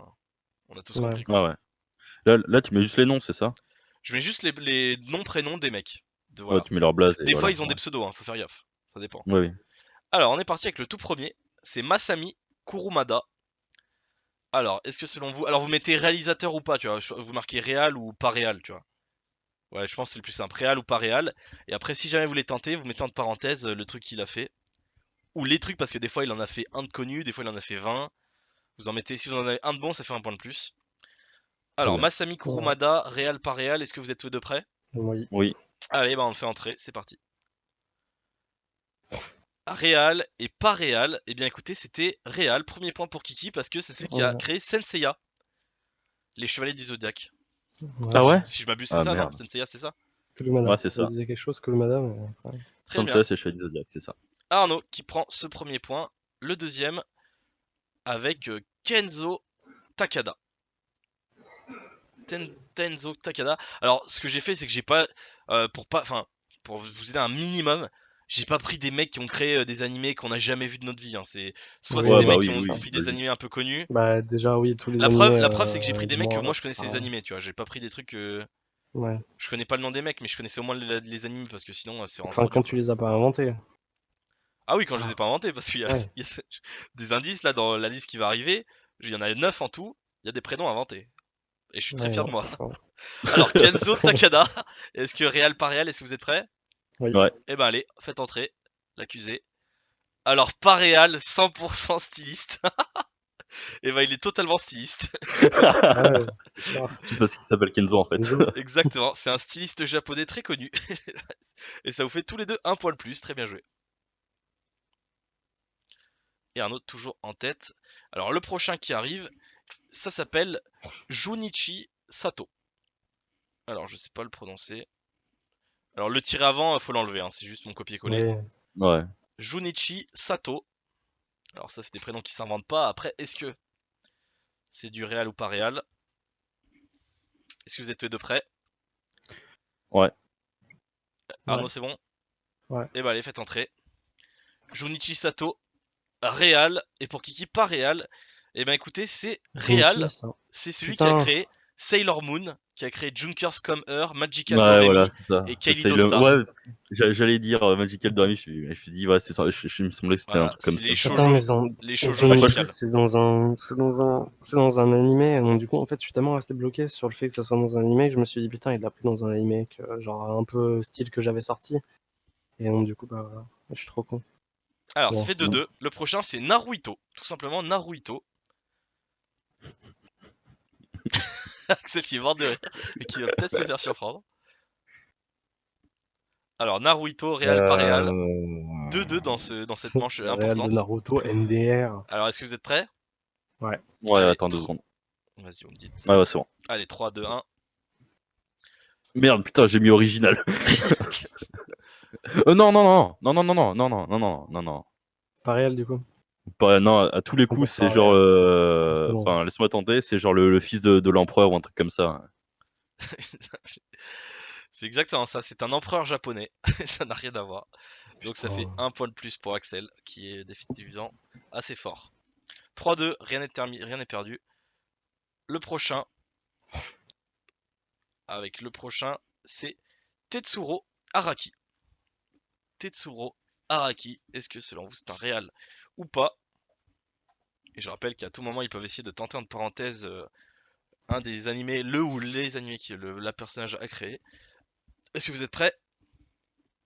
on a tous Ouais. compris, quoi. Ah ouais. Là, tu mets juste les noms, c'est ça? Je mets juste les noms, prénoms des mecs. Ouais, Voilà. tu mets leur blase et Des fois, voilà. ils ont des Ouais. pseudos, hein, faut faire gaffe. Ça dépend. Ouais, oui. Alors, on est parti avec le tout premier. C'est Masami Kurumada. Alors, est-ce que selon vous... Alors, vous mettez réalisateur ou pas, tu vois. Vous marquez réal ou pas réal, tu vois. Ouais, je pense que c'est le plus simple. Réal ou pas réal. Et après, si jamais vous les tentez, vous mettez entre parenthèses le truc qu'il a fait. Ou les trucs, parce que des fois, il en a fait un de connu, des fois, il en a fait 20. Vous en mettez... Si vous en avez un de bon, ça fait un point de plus. Très Alors, bien. Masami Kurumada, réal, pas réal. Est-ce que vous êtes tous deux prêts? Oui. Oui. Allez, bah, on fait entrer. C'est parti. Réal et pas réal, eh bien écoutez, c'était réal. Premier point pour Kiki parce que c'est celui qui a Ouais. créé Senseiya, les Chevaliers du Zodiaque. Ah ouais? Si je m'abuse, c'est Ah ça, non? merde. Senseiya, c'est ça? Ouais, Kulumada. c'est Ça ça. disait quelque chose, Kulumada, mais... ouais. Très bien. Sansei, c'est Shady Zodiac, c'est ça. Arnaud qui prend ce premier point. Le deuxième avec Kenzo Takada. Tenzo Takada. Alors, ce que j'ai fait, c'est que j'ai pas, pour vous aider un minimum, j'ai pas pris des mecs qui ont créé des animés qu'on n'a jamais vus de notre vie, hein. Soit Oui, c'est Ouais, des bah mecs oui, qui oui, ont c'est oui, ça. fait des logique. animés un peu connus. Bah, déjà, oui, tous les La preuve, animés, la preuve, c'est que j'ai pris des du mecs que mois, moi je connaissais les ça... animés, tu vois. J'ai pas pris des trucs. Ouais. Je connais pas le nom des mecs, mais je connaissais au moins les animés parce que sinon c'est vraiment Enfin, trop quand dur, tu quoi. les as pas inventés. Ah oui, quand je les ai Ah, pas inventés, parce qu'il y a, ouais. il y a des indices là dans la liste qui va arriver. Il y en a 9 en tout. Il y a des prénoms inventés. Et je suis très Ouais, fier de non, moi. ça... Alors, Kenzo Takada, est-ce que réel pas réel, est-ce que vous êtes prêts? Oui. Ouais. Eh ben allez, faites entrer l'accusé. Alors, pas réel, 100% styliste. Et ben il est totalement styliste. Exactement. Ouais, c'est sûr. Juste parce qu'il s'appelle Kenzo en fait. Enzo. Exactement. C'est un styliste japonais très connu. Et ça vous fait tous les deux un point de plus. Très bien joué. Et un autre toujours en tête. Alors, le prochain qui arrive, ça s'appelle Junichi Sato. Alors, je sais pas le prononcer. Alors, le tiret avant, faut l'enlever, hein, c'est juste mon copier-coller. Oui. Ouais. Junichi Sato. Alors, ça, c'est des prénoms qui s'inventent pas. Après, est-ce que c'est du réel ou pas réel? Est-ce que vous êtes tous les deux prêts? Ouais. Arnaud, Ouais. c'est bon? Ouais. Et bah, allez, faites entrer. Junichi Sato, réel. Et pour Kiki, pas réel. Et ben, écoutez, c'est réel. Junichi, ça. C'est celui qui a Putain. créé Sailor Moon, qui a créé Junkers Come Her, Magical Ouais, voilà, Doremi c'est ça. et C'est Kaleido le... Star. Ouais, j'allais dire Magical Doremi, je me suis dit, ouais, c'est ça. Il me semblait que c'était un Voilà, truc comme c'est ça. les Attends, shoujo, les shoujo Junichi, magical. c'est dans un animé. Donc, du coup, en fait, je suis tellement resté bloqué sur le fait que ça soit dans un animé que je me suis dit, putain, il l'a pris dans un animé, genre un peu style que j'avais sorti. Et donc, du coup, bah voilà. Je suis trop con. Alors, ça Bon. fait 2-2. Le prochain, c'est Naruhito. Tout simplement Naruhito. Axel qui est mort de rire, mais qui va peut-être se faire surprendre. Alors, Naruhito, réel, pas réel. 2-2 dans cette manche C'est réel de importante. Naruto, MDR. Alors, est-ce que vous êtes prêts? Ouais. Ouais, Allez, attends 2 secondes. vas-y, vous me dites. Ouais, ouais, c'est bon. Allez, 3, 2, 1. Merde, putain, j'ai mis original. Non, non, non, non, non, non, non, non, non, non, non, non, non. Pas réel, du coup. Non, à tous les coups, 100% c'est genre. réel. Justement. Enfin, laisse-moi tenter, c'est genre le fils de l'empereur ou un truc comme ça. C'est exactement ça, c'est un empereur japonais. Ça n'a rien à voir. Donc ça fait Putain. un point de plus pour Axel, qui est définitivement assez fort. 3-2, rien n'est perdu. Le prochain, c'est Tetsuro Araki. Tetsuro Araki, est-ce que selon vous c'est un réel ou pas? Et je rappelle qu'à tout moment ils peuvent essayer de tenter entre parenthèses un des animés, le ou les animés que la personnage a créé. Est-ce que vous êtes prêts?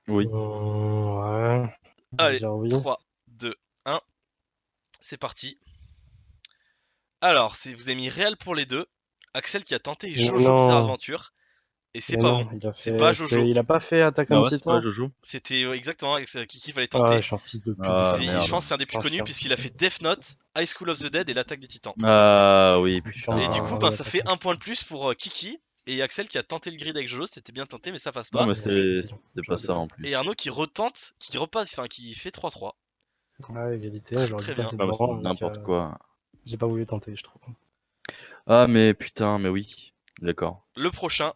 Oui. Ouais. On va Allez, dire oui. 3, 2, 1, c'est parti. Alors, vous avez mis réel pour les deux. Axel qui a tenté Mais Jojo Bizarre non, Adventure. Et c'est mais pas non, bon. il a C'est pas fait, Jojo. il a pas fait Attack Ah on ouais, c'est pas Titan. Jojo. C'était exactement avec Kiki fallait Ah, tenter. je suis un fils de pute. Ah, Je merde. pense que c'est un des plus Ah, connus chien. puisqu'il a fait Death Note, High School of the Dead et l'Attaque des Titans. Ah oui, Putain. Et putain. du coup, Ah, ben, ouais, ça Attack fait on un point de Titan. plus pour Kiki et Axel qui a tenté le grid avec Jojo. C'était bien tenté, mais ça passe Non, pas. mais Je suis débile. c'était pas ça en plus. Et Arnaud qui retente, qui repasse, enfin qui fait 3-3. Ouais, égalité, j'aurais Très dû bien. passer Ah, mais c'est devant. Donc, n'importe quoi. j'ai pas voulu tenter, je trouve. Ah, mais putain, mais oui. D'accord. Le prochain,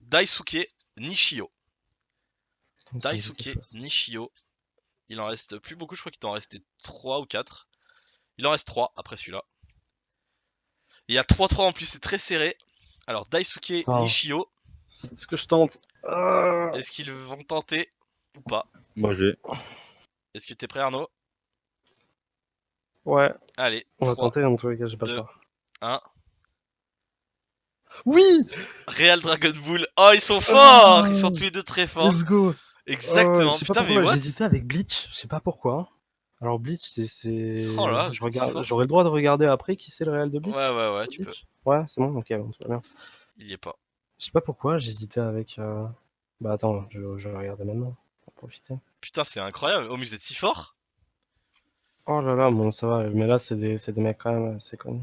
Daisuke Nishio. Ça me dit quelque Daisuke chose. Nishio. Il en reste plus beaucoup, je crois qu'il doit en rester 3 ou 4. Il en reste 3 après celui-là. Il y a 3-3 en plus, c'est très serré. Alors Daisuke Ah. Nishio, Est-ce que je tente? est-ce qu'ils vont tenter ou pas? Moi j'ai. Est-ce que t'es prêt Arnaud? Ouais, Allez, on va 3, tenter, dans tous les cas, j'ai pas le 2, choix. 1. Oui! Real Dragon Ball. Oh, ils sont forts! Ils sont tous les deux très forts. Let's go! Je Exactement. sais pas Putain, mais pourquoi, what? j'hésitais avec Bleach, je sais pas pourquoi. Alors Bleach, c'est... Oh là, je c'est si regarde... fort. J'aurais le droit de regarder après qui c'est le réel de Bleach? Ouais, tu peux. Bleach ouais, c'est bon, ok, bon, tout va bien. Il y est pas. Je sais pas pourquoi, j'hésitais avec... Bah attends, je vais regarder maintenant, pour profiter. Putain, c'est incroyable. Oh, mais vous êtes si fort. Oh là là, bon, ça va, mais là, c'est des mecs quand même, c'est connu.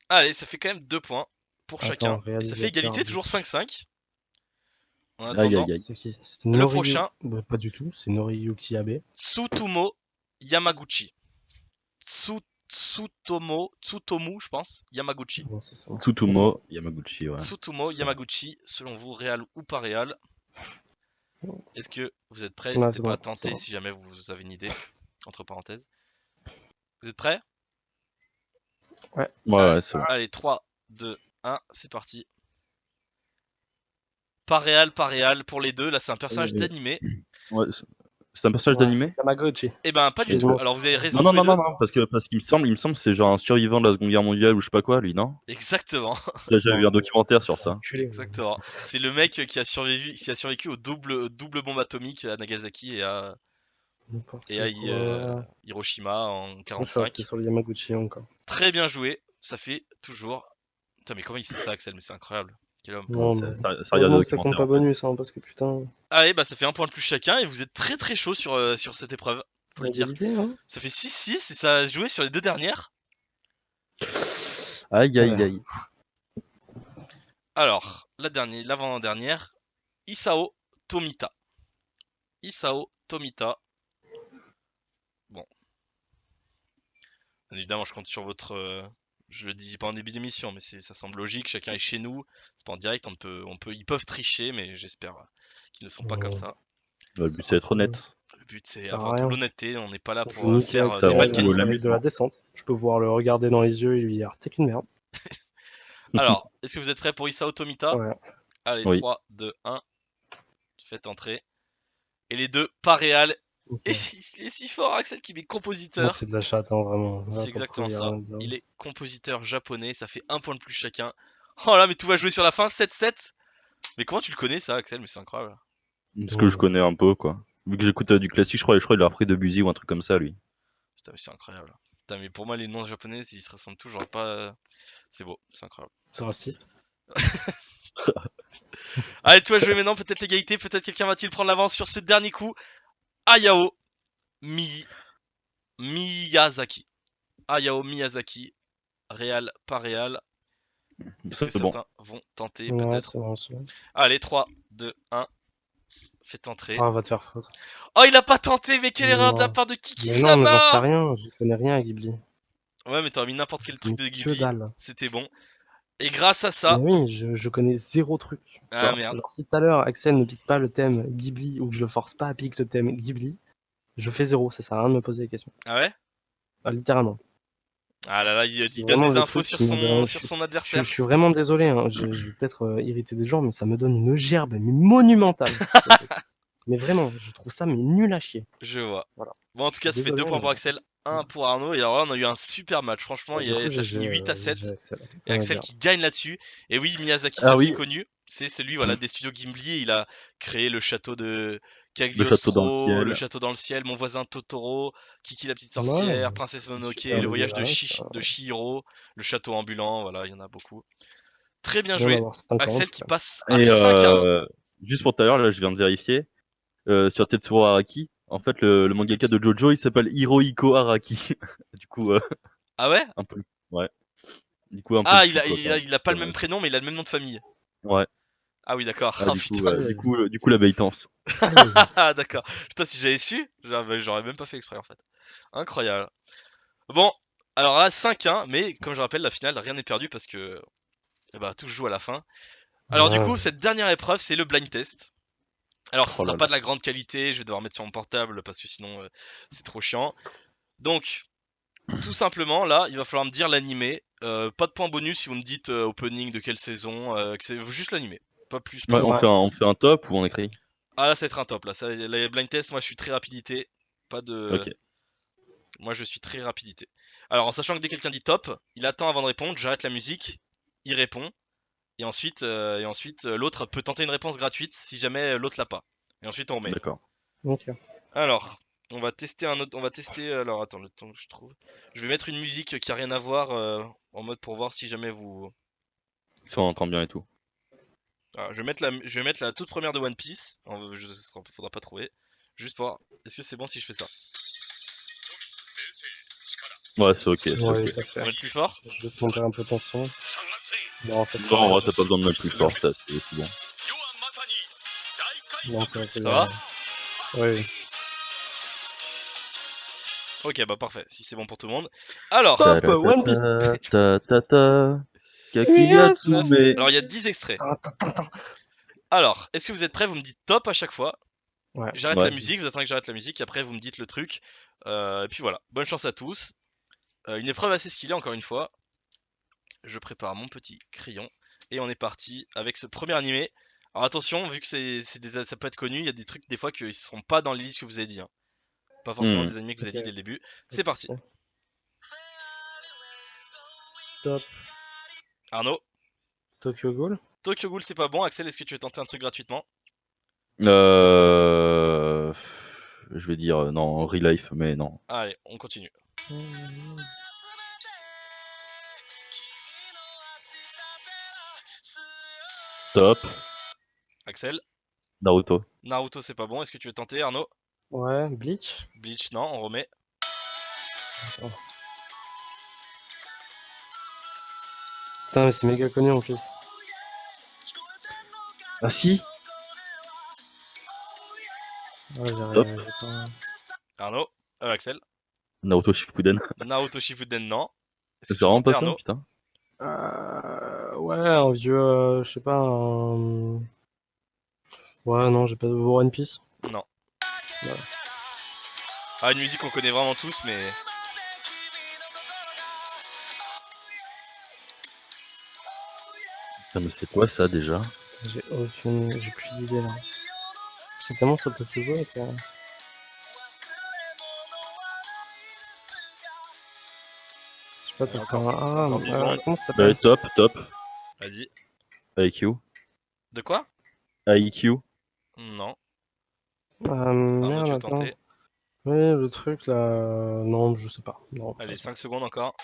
Allez, ça fait quand même 2 points pour chacun. Attends, Et ça fait égalité, toujours réalisateur, 5-5. En Aïe attendant, aïe aïe. c'est qui? C'est le Noriyu... prochain, Bah, pas du tout, c'est Noriyuki Abe. Tsutomu Yamaguchi. Tsutomu, je pense, Yamaguchi. Bon, c'est ça. Tsutomu Yamaguchi, ouais. Tsutomu Yamaguchi, selon vous, réel ou pas réel? Est-ce que vous êtes prêts? Ouais, N'hésitez c'est pas bon, à tenter c'est bon. si jamais vous avez une idée. Entre parenthèses. Vous êtes prêts? Ouais, ouais, c'est bon. Allez, 3, 2, 1, c'est parti. Pas réel pour les deux. Là, c'est un personnage d'animé. Ouais, c'est un personnage Ouais, d'animé? Tamagotchi. Eh ben, pas du Excuse-moi. tout. Alors, vous avez raison Non, tous non, les non, deux. non, parce qu'il me semble que c'est genre un survivant de la Seconde Guerre mondiale ou je sais pas quoi, lui, non? Exactement. Là, j'avais vu un documentaire sur ça. Exactement. C'est le mec qui a survécu au double bombe atomique à Nagasaki et à Hiroshima en Je suis 45. resté sur le Yamaguchi encore. Très bien joué. Ça fait toujours. Putain, mais comment il sait ça, Axel? Mais c'est incroyable. Quel homme. Non, ça, mais... ça regarde Heureusement le que ça compte documentaire. pas En fait. bonus, hein, parce que putain... Allez, bah ça fait un point de plus chacun et vous êtes très très chaud sur cette épreuve. Faut le dire. Égalité, hein. Ça fait 6-6 et ça a joué sur les deux dernières. Aïe aïe Ouais. aïe. Alors, l'avant-dernière, Isao Tomita. Isao Tomita. Bon. Bien évidemment, je compte sur votre. Je le dis pas en début d'émission, mais ça semble logique. Chacun est chez nous. C'est pas en direct. Ils peuvent tricher, mais j'espère qu'ils ne sont pas comme ça. Le but c'est d'être honnête. Le but, c'est Ça sert à avant tout rien. l'honnêteté. On n'est pas là Je pour nique faire Axel des avant mal tout qualités. avec de la descente. Je peux pouvoir le regarder dans les yeux et lui dire t'es qu'une merde. Alors, est-ce que vous êtes prêts pour Isao Tomita? Ouais. Allez, Oui. 3, 2, 1. Faites entrer. Et les deux, pas réel. Ok. Et il est si fort, Axel, qui met Moi, compositeur. c'est de la chatte, hein, vraiment. C'est Là, exactement pour le coup, ça. y a rien à dire. Il est compositeur japonais. Ça fait un point de plus chacun. Oh là, mais tout va jouer sur la fin. 7-7. Mais comment tu le connais, ça, Axel? Mais c'est incroyable. Parce que je connais un peu, quoi. Vu que j'écoute du classique, je crois il a repris Debussy ou un truc comme ça, lui. Putain, mais c'est incroyable. Putain, mais pour moi, les noms japonais, ils se ressemblent toujours pas. C'est beau, c'est incroyable. C'est raciste. Allez, toi, jouer maintenant. Peut-être l'égalité. Peut-être quelqu'un va-t-il prendre l'avance sur ce dernier coup. Hayao Miyazaki. Hayao Miyazaki. Réal, pas réal. Est-ce que C'est bon. certains vont tenter, Ouais, peut-être? c'est bon, c'est bon. Allez, 3, 2, 1. Faites entrer. Ah, va te faire foutre. Oh, il a pas tenté, mais quelle erreur de la Non. part de Kiki Mais non, mais j'en sais Sama! rien. Je connais rien à Ghibli. Ouais, mais t'aurais mis n'importe quel truc de Que Ghibli. dalle. C'était bon. Et grâce à ça. Mais oui, je connais zéro truc. Tu Ah vois. merde. Genre, si tout à l'heure Axel ne pique pas le thème Ghibli ou que je le force pas à piquer le thème Ghibli, je fais zéro. Ça sert à rien de me poser des questions. Ah ouais? Ah, littéralement. Ah là là, C'est il donne vraiment des le infos truc sur qui me donne- son Je adversaire. suis vraiment désolé. Hein. Je vais peut-être irriter des gens, mais ça me donne une gerbe mais monumentale. Mais vraiment, je trouve ça mais nul à chier. Je vois. Voilà. Bon, en tout cas, ça fait Désolé, 2 points mais- pour Axel, 1 pour Arnaud. Et alors là, on a eu un super match. Franchement, Du coup, ça j'ai finit 8 à 7. Axel. Et Axel qui gagne là-dessus. Et oui, Miyazaki, Ah c'est oui. assez connu. C'est celui des studios Ghibli. Il a créé le château de Le château dans le Cagliostro, ciel. Le Château dans le ciel, Mon voisin Totoro, Kiki la petite Ouais, sorcière, Princesse c'est Mononoke, super Le voyage de, dégueulasse. de Chihiro, Le château ambulant, voilà, il y en a beaucoup. Très bien Bien joué. d'avoir 5 ans, en Axel tout qui cas. passe à Et 5-1. juste pour tout à l'heure, là, je viens de vérifier. Sur Tetsuro Araki, en fait, le mangaka de Jojo, il s'appelle Hirohiko Araki. Du coup, Ah ouais? un peu. Ouais. Du coup, un peu le Ah, cul, quoi, quand même. il a pas le même Dommage. prénom, mais il a le même nom de famille. Ouais. Ah oui, d'accord. Ah, Oh du coup, putain. la baitance. Ah d'accord. Putain, si j'avais su, j'aurais même pas fait exprès en fait. Incroyable. Bon, alors là 5-1, mais comme je rappelle, la finale, rien n'est perdu parce que bah, tout se joue à la fin. Alors du Ouais. coup, cette dernière épreuve, c'est le blind test. Alors ça Oh sera là pas là. de la grande qualité, je vais devoir mettre sur mon portable parce que sinon c'est trop chiant. Donc, tout simplement, là, il va falloir me dire l'animé. Pas de point bonus si vous me dites opening de quelle saison, que c'est juste l'animé. Pas plus, pas Ouais, moins. on fait un top ou on écrit? Ah là, ça va être un top là. Ça, les blind tests, moi je suis très rapidité. Pas de. Ok. Moi je suis très rapidité. Alors en sachant que dès que quelqu'un dit top, il attend avant de répondre, j'arrête la musique, il répond, et ensuite l'autre peut tenter une réponse gratuite si jamais l'autre l'a pas. Et ensuite on remet. D'accord. Ok. Alors, on va tester un autre. On va tester. Alors attends, le temps que je trouve. Je vais mettre une musique qui a rien à voir en mode pour voir si jamais vous. Ça, on entend bien et tout. Alors, je vais mettre la toute première de One Piece. Faudra pas trouver. Juste pour voir. Est-ce que c'est bon si je fais ça? Ouais, c'est ok, c'est Ouais, ok. ça se On fait. va être plus fort? Je vais juste monter un peu ton son. Non, ça se Non, en fait. vrai, t'as pas besoin de mettre plus fort, c'est bon. Non, ça va, c'est Ça bien. va? Oui. Ok, bah parfait. Si c'est bon pour tout le monde. Alors, Top One Piece. Ta-ta-ta-ta-ta. Yes. 9. alors il y a 10 extraits. Tin. Alors, est-ce que vous êtes prêts? Vous me dites top à chaque fois. Ouais. J'arrête la Ouais. musique, vous attendez que j'arrête la musique, et après vous me dites le truc. Et puis voilà. Bonne chance à tous. Une épreuve assez skillée encore une fois. Je prépare mon petit crayon et on est parti avec ce premier animé. Alors attention, vu que ça peut être connu, il y a des trucs des fois qui seront pas dans les listes que vous avez dit, hein. Pas forcément Hmm. des animés que vous avez Ok. dit dès le début. Pas C'est de parti. soucis. Top. Arnaud, Tokyo Ghoul. Tokyo Ghoul c'est pas bon. Axel, est-ce que tu veux tenter un truc gratuitement? Euh... Je vais dire non, Real Life, mais non. Allez, on continue. Top. Axel, Naruto. Naruto c'est pas bon. Est-ce que tu veux tenter, Arnaud? Ouais, Bleach. Bleach, non, on remet. Attends. Putain, mais c'est méga connu en plus. Ah si. Ouais, Top. j'ai pas. Arnaud, Axel, Naruto Shippuden. Naruto Shippuden, non. Est-ce C'est que tu veux vraiment tenter, pas ça, Arnaud? putain. Ouais, un vieux, je sais pas, un... Ouais, non, j'ai pas de One Piece. Non. Ouais. Ah, une musique qu'on connaît vraiment tous, mais Putain, mais c'est quoi ça déjà? J'ai plus d'idée là. C'est tellement ça peut se jouer que... Je sais pas, t'as fait un... Ah, encore vivant. comment ça s'appelle? Top. Vas-y. IQ. De quoi? IQ. Non. Arnaud, Merde, tu veux attends. tenter? Oui, le truc là... Non, je sais pas. Non, Allez, pas ça. 5 secondes encore.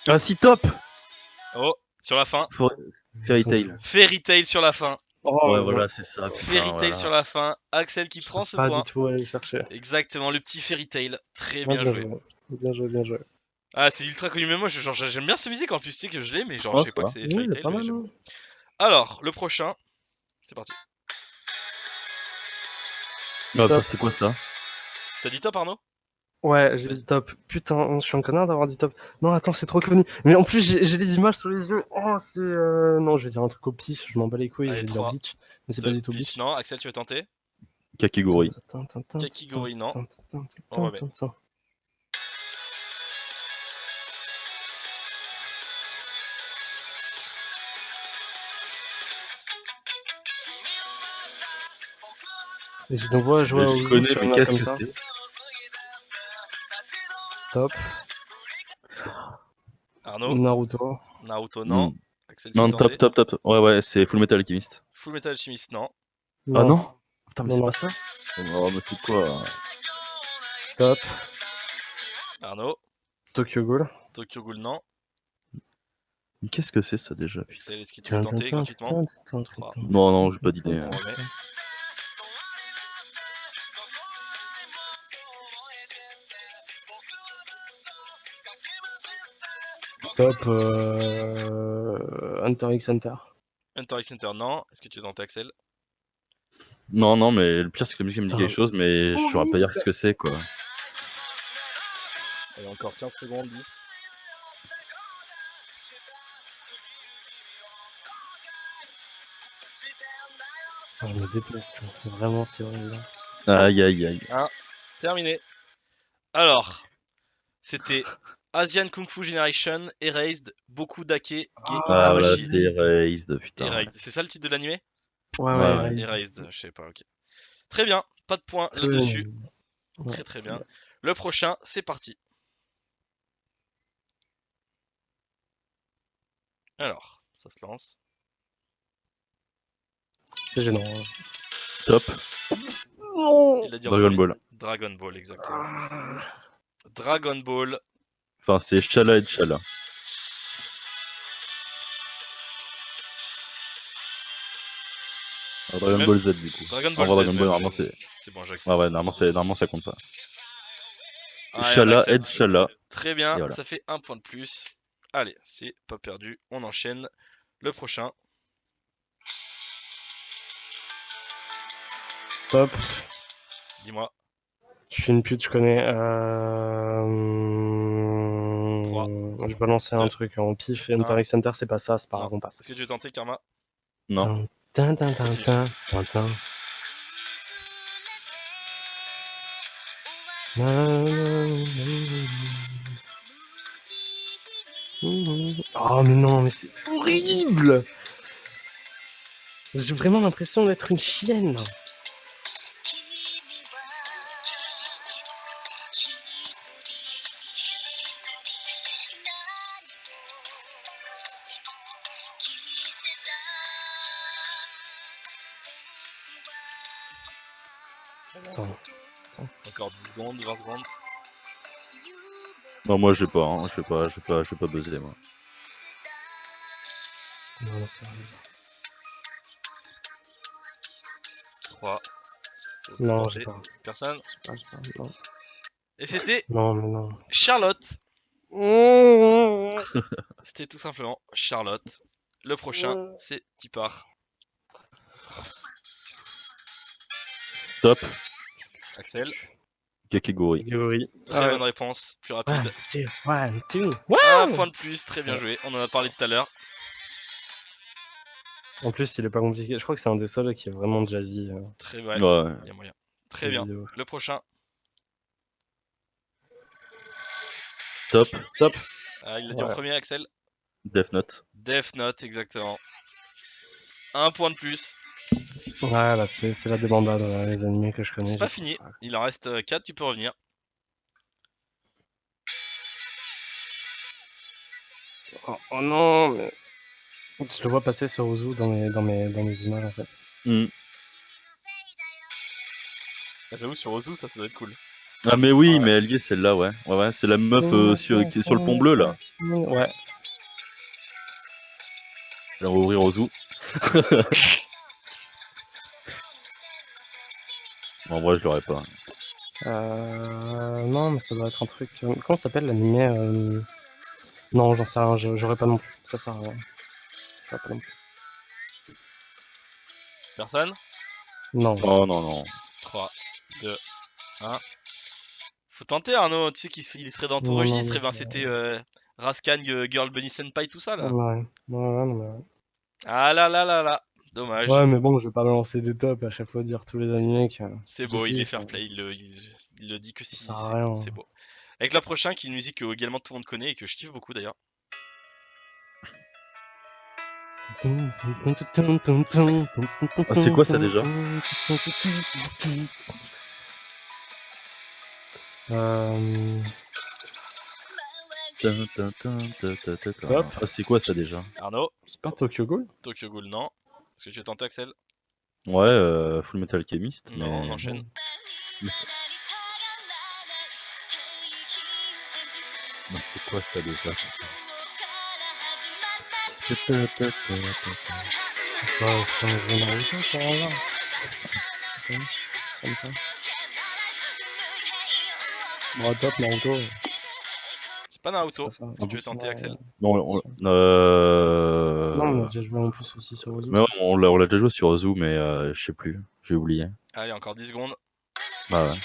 Ah si, top. Oh, sur la fin. Fairy Tail. Fairy Tail sur la fin. Oh, Ouais, voilà, c'est ça, putain, Fairy Tail sur voilà. la fin. Axel qui je prend serais ce pas point. du tout allé le chercher. Exactement, le petit Fairy Tail. Très Ouais, bien joué. Bien joué, bien joué. Ah, c'est ultra connu, mais moi j'aime bien cette musique en plus, tu sais que je l'ai, mais genre je Ouais, sais ça pas que va. c'est Oui, Fairy il est Tail, pas mais mal, j'aime hein. beaucoup. Alors, le prochain, c'est parti. Ah, Top. c'est quoi ça? T'as dit top, Arnaud? Ouais, j'ai dit top. Putain, je suis un connard d'avoir dit top. Non, attends, c'est trop connu. Mais en plus, j'ai des images sous les yeux. Oh, c'est... Non, je vais dire un truc au pif, je m'en bats les couilles, je Allez, vais dire 3, Bleach. Mais c'est pas 2, du tout Bleach, Bleach. non. Axel, tu veux tenter? Kakigori. Kakigori, non. On remet. Et je nous vois jouer au Je Wii connais, sur mais une note qu'est-ce comme que ça. c'est? Top. Arnaud, Naruto. Naruto, non. Axel, tu veux Non, tenter top. Ouais, c'est Full Metal Alchemist. Full Metal Alchemist, non. Ah non? Putain, mais Non, c'est non. pas ça? Oh, mais c'est quoi? Top. Arnaud, Tokyo Ghoul. Tokyo Ghoul, non. Mais qu'est-ce que c'est ça déjà? Putain. Axel, est-ce que tu veux tenter gratuitement 3. Non, j'ai pas d'idée. On remet. Top. Hunter x Hunter. Hunter x Hunter, non. Est-ce que tu veux tenter Axel? Non, mais le pire, c'est que la musique me dit Putain, quelque chose, mais je saurais pas dire ce que c'est, quoi. Allez, encore 15 secondes, 10. Ah, je me déteste. Vraiment, c'est horrible. Aïe. 1. Terminé. Alors, c'était Asian Kung Fu Generation, Erased, Boku Dake, Ge Ah, voilà, Itamashi. c'était Erased, putain. Erased. C'est ça le titre de l'animé? Ouais, Ouais. Erased, je sais pas, ok. Très bien, pas de point Très là-dessus. Ouais. Très bien. Le prochain, c'est parti. Alors, ça se lance. C'est gênant. Hein. Top. Il a dit en Dragon premier. Ball. Dragon Ball, exactement. Dragon Ball. Enfin, c'est Shala et Shala. Dragon Même- Ball Z, du coup. Dragon En Ball vrai, Z, Dragon Ball, même. normalement, c'est. C'est bon, j'accepte. Ah ouais, normalement, ça compte pas. Ah, et on Shala, accepte. Ed Shala. Très bien, Et voilà. ça fait un point de plus. Allez, c'est pas perdu. On enchaîne. Le prochain. Top. Dis-moi. Je suis une pute, je connais. 3. Je vais balancer un 2. truc en pif. Hunter x Hunter, c'est pas ça, c'est pas grave, on passe. Est-ce que tu veux tenter, Karma? Non. Tintin. Oh mais non, mais c'est horrible. J'ai vraiment l'impression d'être une chienne. Attends. Encore 10 secondes, 20 secondes. Non, moi, j'ai pas, hein. Je vais pas buzzer, moi. Non, c'est horrible. 3. Non, j'ai pas. Personne? Non. Et c'était Non, mais non. Charlotte. C'était tout simplement Charlotte. Le prochain, c'est Tipar. Top. Axel. Kakegori. Catégorie. Très bonne réponse. Plus rapide. One, two. Un point de plus. Très bien joué. On en a parlé tout à l'heure. En plus, il est pas compliqué. Je crois que c'est un des seuls qui est vraiment jazzy. Très bien. Ouais. Il y a moyen. Très bien. vidéo. Le prochain. Top. Ah, il l'a dit en Ouais. premier, Axel. Death Note. Death Note, exactement. Un point de plus. Ouais, là, c'est la débandade, les animés que je connais. C'est pas j'ai fini. ça. Il en reste 4. Tu peux revenir. Oh non, mais. Je le vois passer sur Ozu dans mes images en fait. J'avoue, sur Ozu, ça doit être cool. Ah, mais oui, mais elle y est, celle-là, ouais. Ouais, c'est la meuf qui est sur le pont bleu, là. Ouais. Elle va ouvrir au zoo. En vrai, je l'aurais pas. Non, mais ça doit être un truc. Comment ça s'appelle l'animé Non, j'en sais rien, j'aurais pas non plus. Ça sert à rien. J'aurais pas non plus. Personne? Non. Oh non. 3, 2, 1. Faut tenter, Arnaud. Tu sais qu'il serait dans ton Non, registre. non, Et ben, c'était Rascan, Girl Bunny Senpai, tout ça là. Ouais. Non, mais... Ah là. Dommage. Ouais, mais bon, je vais pas balancer des tops à chaque fois dire tous les animés que. C'est je beau, il est kiffe, fair play. Il le dit que si. Ça sert à rien. C'est beau. Avec la prochaine, qui est une musique que également tout le monde connaît et que je kiffe beaucoup d'ailleurs. Ah, c'est quoi ça déjà? Top. Ah, c'est quoi ça déjà? Arnaud, C'est pas Tokyo Ghoul? Tokyo Ghoul, non. Est-ce que tu veux tenter, Axel? Ouais, Full Metal Alchemist, Non, on mais... enchaîne. mais c'est quoi ça déjà? C'est un jeu Naruto par hasard? Ça me fait. Bon, top Naruto. C'est pas C'est Naruto. pas ça. Est-ce que tu veux tenter, Axel? Non, Non, on a déjà joué en plus aussi sur Ozu. mais ouais, on l'a déjà joué sur Ozu, mais je sais plus, j'ai oublié. Allez, encore 10 secondes. Bah ouais.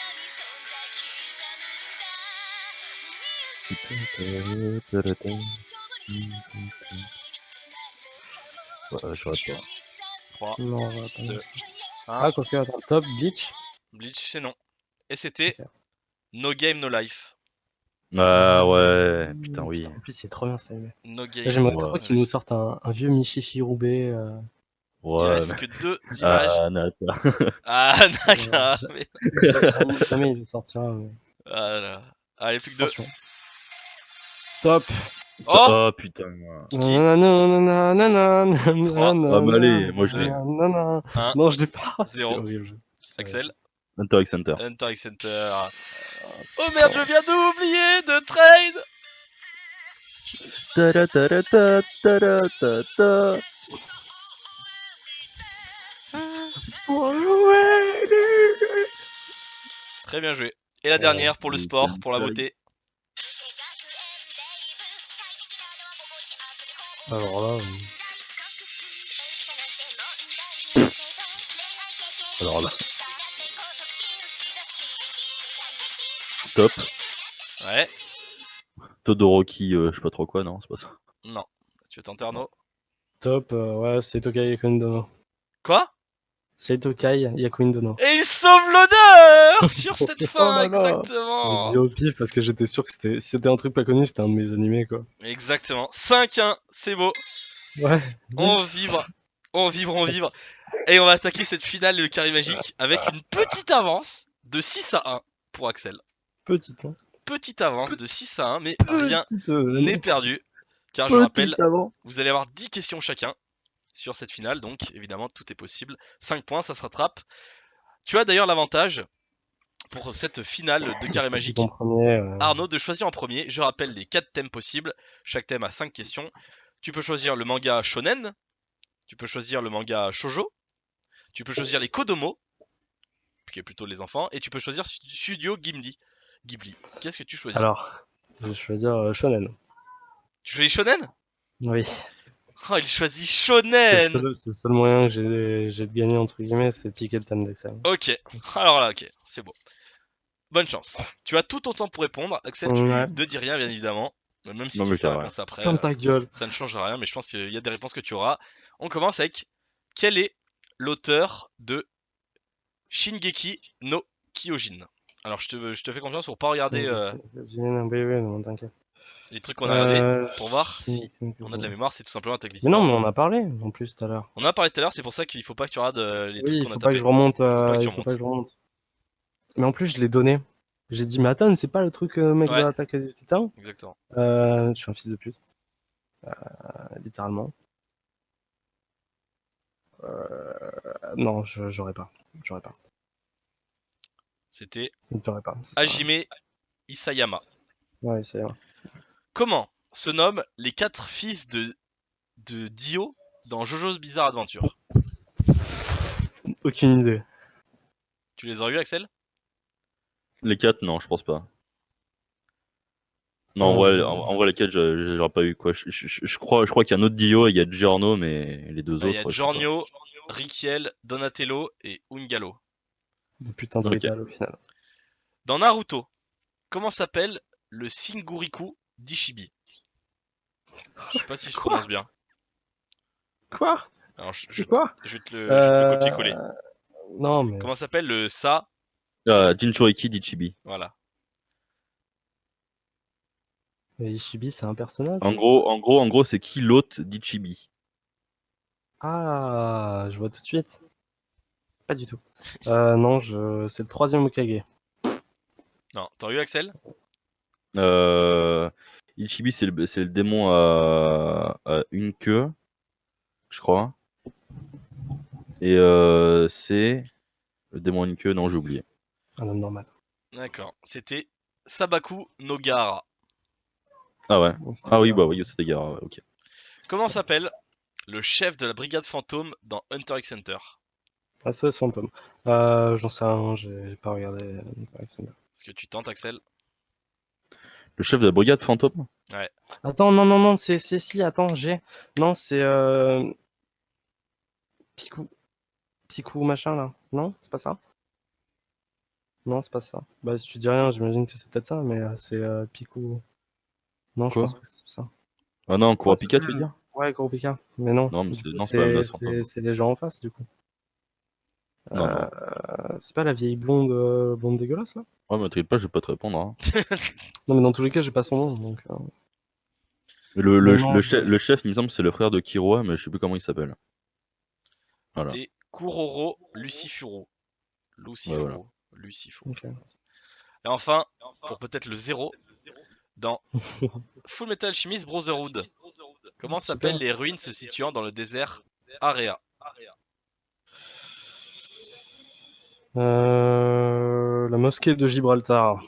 J'aurais pas. 3, Non, on va 2, attendre. 1. Ah, quoique, attends. Top, Bleach. Bleach, c'est non. Et c'était Ok. No Game, No Life. Ah ouais, putain, oui. Putain, en plus, c'est trop bien ça. No Game. Là, j'aimerais Ouais. trop qu'ils nous sortent un vieux Michichi Roubaix. Il Ouais, reste mais... que 2 images. Nata. Ah, Naka. Jamais il sortira. Mais... Ah là. Allez, plus que 2. Attention. Top. Oh, Oh putain. Qui Trois. Ah bah allez, moi je l'ai. 1, Non, je l'ai pas. C'est 0. horrible. C'est Axel. Hunter x Hunter. Hunter x Hunter. Oh merde, je viens d'oublier de trade. Très bien joué. Et la dernière pour le sport, pour la beauté. Alors là. Alors là. Top. Ouais. Todoroki, je sais pas trop quoi, non, c'est pas ça. Non. Tu veux tenter, Arnaud? Top, ouais, c'est Tokai Yakuindono. Quoi? C'est Tokai Yakuindono. Et il sauve l'honneur sur cette fin, là là. exactement. J'ai dit au pif parce que j'étais sûr que si c'était un truc pas connu, c'était un de mes animés, quoi. Exactement. 5-1, c'est beau. Ouais. On yes. vibre. On vibre, on vibre. Et on va attaquer cette finale de Carré Magique avec une petite avance de 6-1 pour Axel. Petite, hein. Petite avance de 6-1, mais rien Petite, n'est perdu. Car je rappelle, vous allez avoir 10 questions chacun sur cette finale, donc évidemment tout est possible. 5 points, ça se rattrape. Tu as d'ailleurs l'avantage pour cette finale de Si Carré je Magique, pique en premier, Arnaud, de choisir en premier. Je rappelle les 4 thèmes possibles. Chaque thème a 5 questions. Tu peux choisir le manga shonen, tu peux choisir le manga shoujo, tu peux choisir les kodomo, qui est plutôt les enfants, et tu peux choisir Studio Ghibli. Qu'est-ce que tu choisis? Alors, je vais choisir Shonen. Tu choisis shonen? Oui. Oh, il choisit C'est shonen. le seul moyen que j'ai de gagner, entre guillemets, c'est de piquer le thème d'Axel. Ok, alors là, ok, c'est beau. Bonne chance. Tu as tout ton temps pour répondre. Axel, tu Ouais. ne dis rien, bien évidemment. Même si Non, tu mais sais la c'est réponse après, Ferme ta gueule. ça ne changera rien, mais je pense qu'il y a des réponses que tu auras. On commence avec quel est l'auteur de Shingeki no Kyojin? Alors, je te fais confiance pour pas regarder non, t'inquiète. les trucs qu'on a regardés pour voir si on a de la mémoire. C'est tout simplement Attaque des Mais non, Titans. mais on en a parlé en plus tout à l'heure. On en a parlé tout à l'heure, c'est pour ça qu'il faut pas que tu regardes les Oui, trucs il qu'on a faut pas que tapés. je remonte. pas que tu Il faut pas que je remonte. Mais en plus, je l'ai donné. J'ai dit, mais attends, c'est pas le truc mec Ouais. de l'attaque des titans? Exactement. Je suis un fils de pute. Littéralement. Non, j'aurais pas. J'aurais pas. C'était J'aurais pas. Ça sert à rien. Hajime Isayama. Ouais, c'est vrai. Comment se nomment les 4 fils de Dio dans Jojo's Bizarre Adventure? Aucune idée. Tu les as vus, Axel? Les 4, non, je pense pas. Non, ouais, en vrai, les 4, j'aurais pas eu quoi. Je crois qu'il y a un autre Dio et il y a Giorno, mais les deux Il y autres. a je sais Giorno, Rikiel, Donatello et Ungalo. Des putains de Ok. rétals au final. Dans Naruto, comment s'appelle le Singuriku d'Ishibi? Je sais pas si je Quoi prononce bien. Quoi? Alors, C'est quoi? je vais te le copier-coller. Non, mais. Comment s'appelle le Sa? Jinchuriki d'Ichibi. Voilà. Mais Ishibi, c'est un personnage? En gros, c'est qui l'hôte d'Ichibi? Ah, je vois tout de suite. Pas du tout. Non, c'est le 3e Hokage. Non, t'as eu Axel? Euh, Ichibi, c'est le démon à une queue, je crois. Et c'est le démon à une queue, non, j'ai oublié. Un homme normal. D'accord. C'était Sabaku no Gaara. Ah ouais. Bon, c'était Ah oui, bien. bah oui, c'était Gaara, ouais, ok. Comment s'appelle le chef de la brigade fantôme dans Hunter x Hunter? SOS Fantôme. J'en sais rien, j'ai pas regardé. Est-ce que tu tentes, Axel? Le chef de la brigade fantôme? Ouais. Attends, non, c'est si, attends, j'ai. Non, c'est Picou machin là. Non, c'est pas ça. Non, c'est pas ça. Bah, si tu dis rien, j'imagine que c'est peut-être ça, mais c'est Picou. Non, je Quoi? pense pas que c'est ça. Ah non, Comment ça Kurapika, tu veux s'appelle dire? Ouais, Gros Pika. Mais non, Non, mais du coup, non, c'est pas la menace c'est fantôme. c'est les gens en face, du coup. Non, non. C'est pas la vieille blonde dégueulasse là? Ouais, mais t'inquiète pas, je vais pas te répondre. Hein. Non, mais dans tous les cas, j'ai pas son nom, donc. Mais le, Mais le, non, le chef, le chef, il me semble, c'est le frère de Kiroa, mais je sais plus comment il s'appelle. Voilà. C'était Kuroro Lucifuro. Ouais, voilà. Lucifuro. ok. Et enfin, pour peut-être le 0, dans Full Metal Alchemist Brotherhood, comment s'appellent Super. les ruines se situant dans le désert Area? La mosquée de Gibraltar.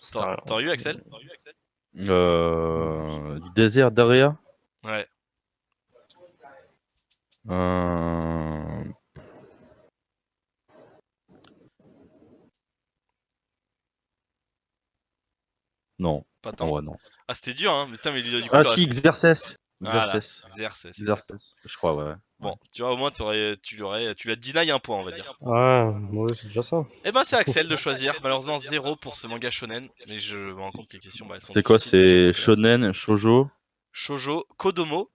Ça sert à rien. T'as eu, Axel? Du désert d'Area. Ouais. Euh... Non, Pas en tant. vrai, non. Ah, c'était dur, hein. Mais putain, mais du coup, Ah t'aurais si, fait. Xerxes. Voilà, Xerxes. Xerxes, exactement. Xerxes, je crois, ouais. Bon, tu vois, au moins, tu l'as deny un point, on va dire. Ouais, ouais, c'est déjà ça. Eh ben, c'est Axel de choisir. Malheureusement, 0 pour ce manga shonen. Mais je me rends compte que les questions, bah, elles sont C'était quoi? difficiles, mais j'aimerais C'est connaître. Shonen, Shoujo? Shoujo, Kodomo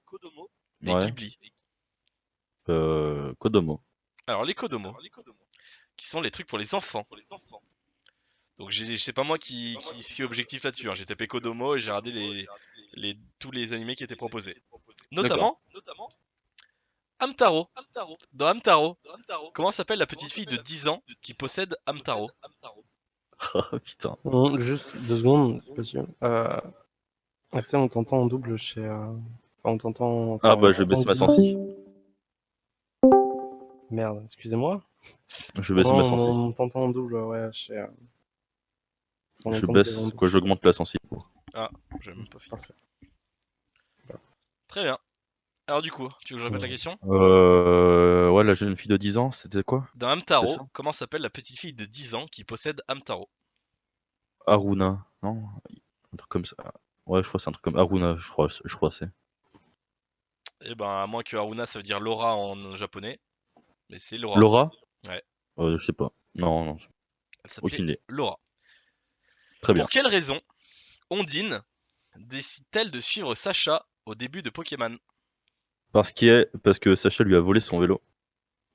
et Ouais. Ghibli. Kodomo. Alors, les Kodomo, qui sont les trucs pour les enfants. Donc, c'est pas moi qui suis objectif là-dessus. Hein. J'ai tapé Kodomo et j'ai regardé tous les animés qui étaient proposés. D'accord. Notamment Hamtaro. Dans Hamtaro, comment s'appelle la petite fille de 10 ans qui possède Hamtaro? Oh putain. Juste 2 secondes, c'est possible. Axel, on t'entend en double chez. Enfin, on t'entend. Enfin, Ah on bah je vais t'entend baisser ma double. sensi. Merde, excusez-moi. Je vais baisser Non, ma sensi. on t'entend en double, ouais, chez. On Je entend que t'es en baisse, double. quoi, j'augmente la sensi. Ah, j'ai même pas fini. Parfait. Très bien. Alors du coup, tu veux que je répète la question? Ouais, la jeune fille de 10 ans, c'était quoi? Dans C'est Hamtaro, ça? comment s'appelle la petite fille de 10 ans qui possède Hamtaro? Haruna, non? Un truc comme ça. Ouais, je crois que c'est un truc comme Haruna, je crois c'est. Eh ben, à moins que Haruna, ça veut dire Laura en japonais. Mais c'est Laura. Laura? Ouais. Je sais pas. Non, non, Elle s'appelait aucune idée. Laura. Très bien. Pour quelle raison Ondine décide-t-elle de suivre Sacha au début de Pokémon? Parce que Sacha lui a volé son vélo.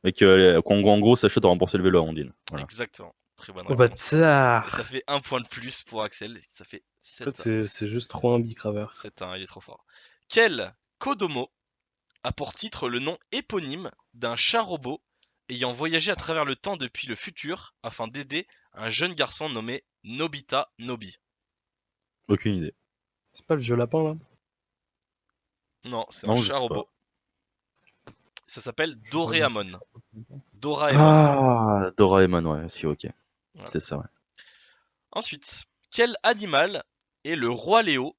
Et qu'en gros, Sacha doit rembourser le vélo à Ondine. Voilà. Exactement. Très bonne Oh bah, réponse. Et tsar. ça fait un point de plus pour Axel. Ça fait En fait, 7-1. c'est juste trop un bicraveur. 7-1, il est trop fort. Quel Kodomo a pour titre le nom éponyme d'un chat robot ayant voyagé à travers le temps depuis le futur afin d'aider un jeune garçon nommé Nobita Nobi? Aucune idée. C'est pas le vieux lapin là? Non, c'est un Non, je chat sais pas. robot. Ça s'appelle Doraemon. Doraemon. Ah, Doraemon, ouais, si, ok. Voilà. C'est ça, ouais. Ensuite, quel animal est le roi Léo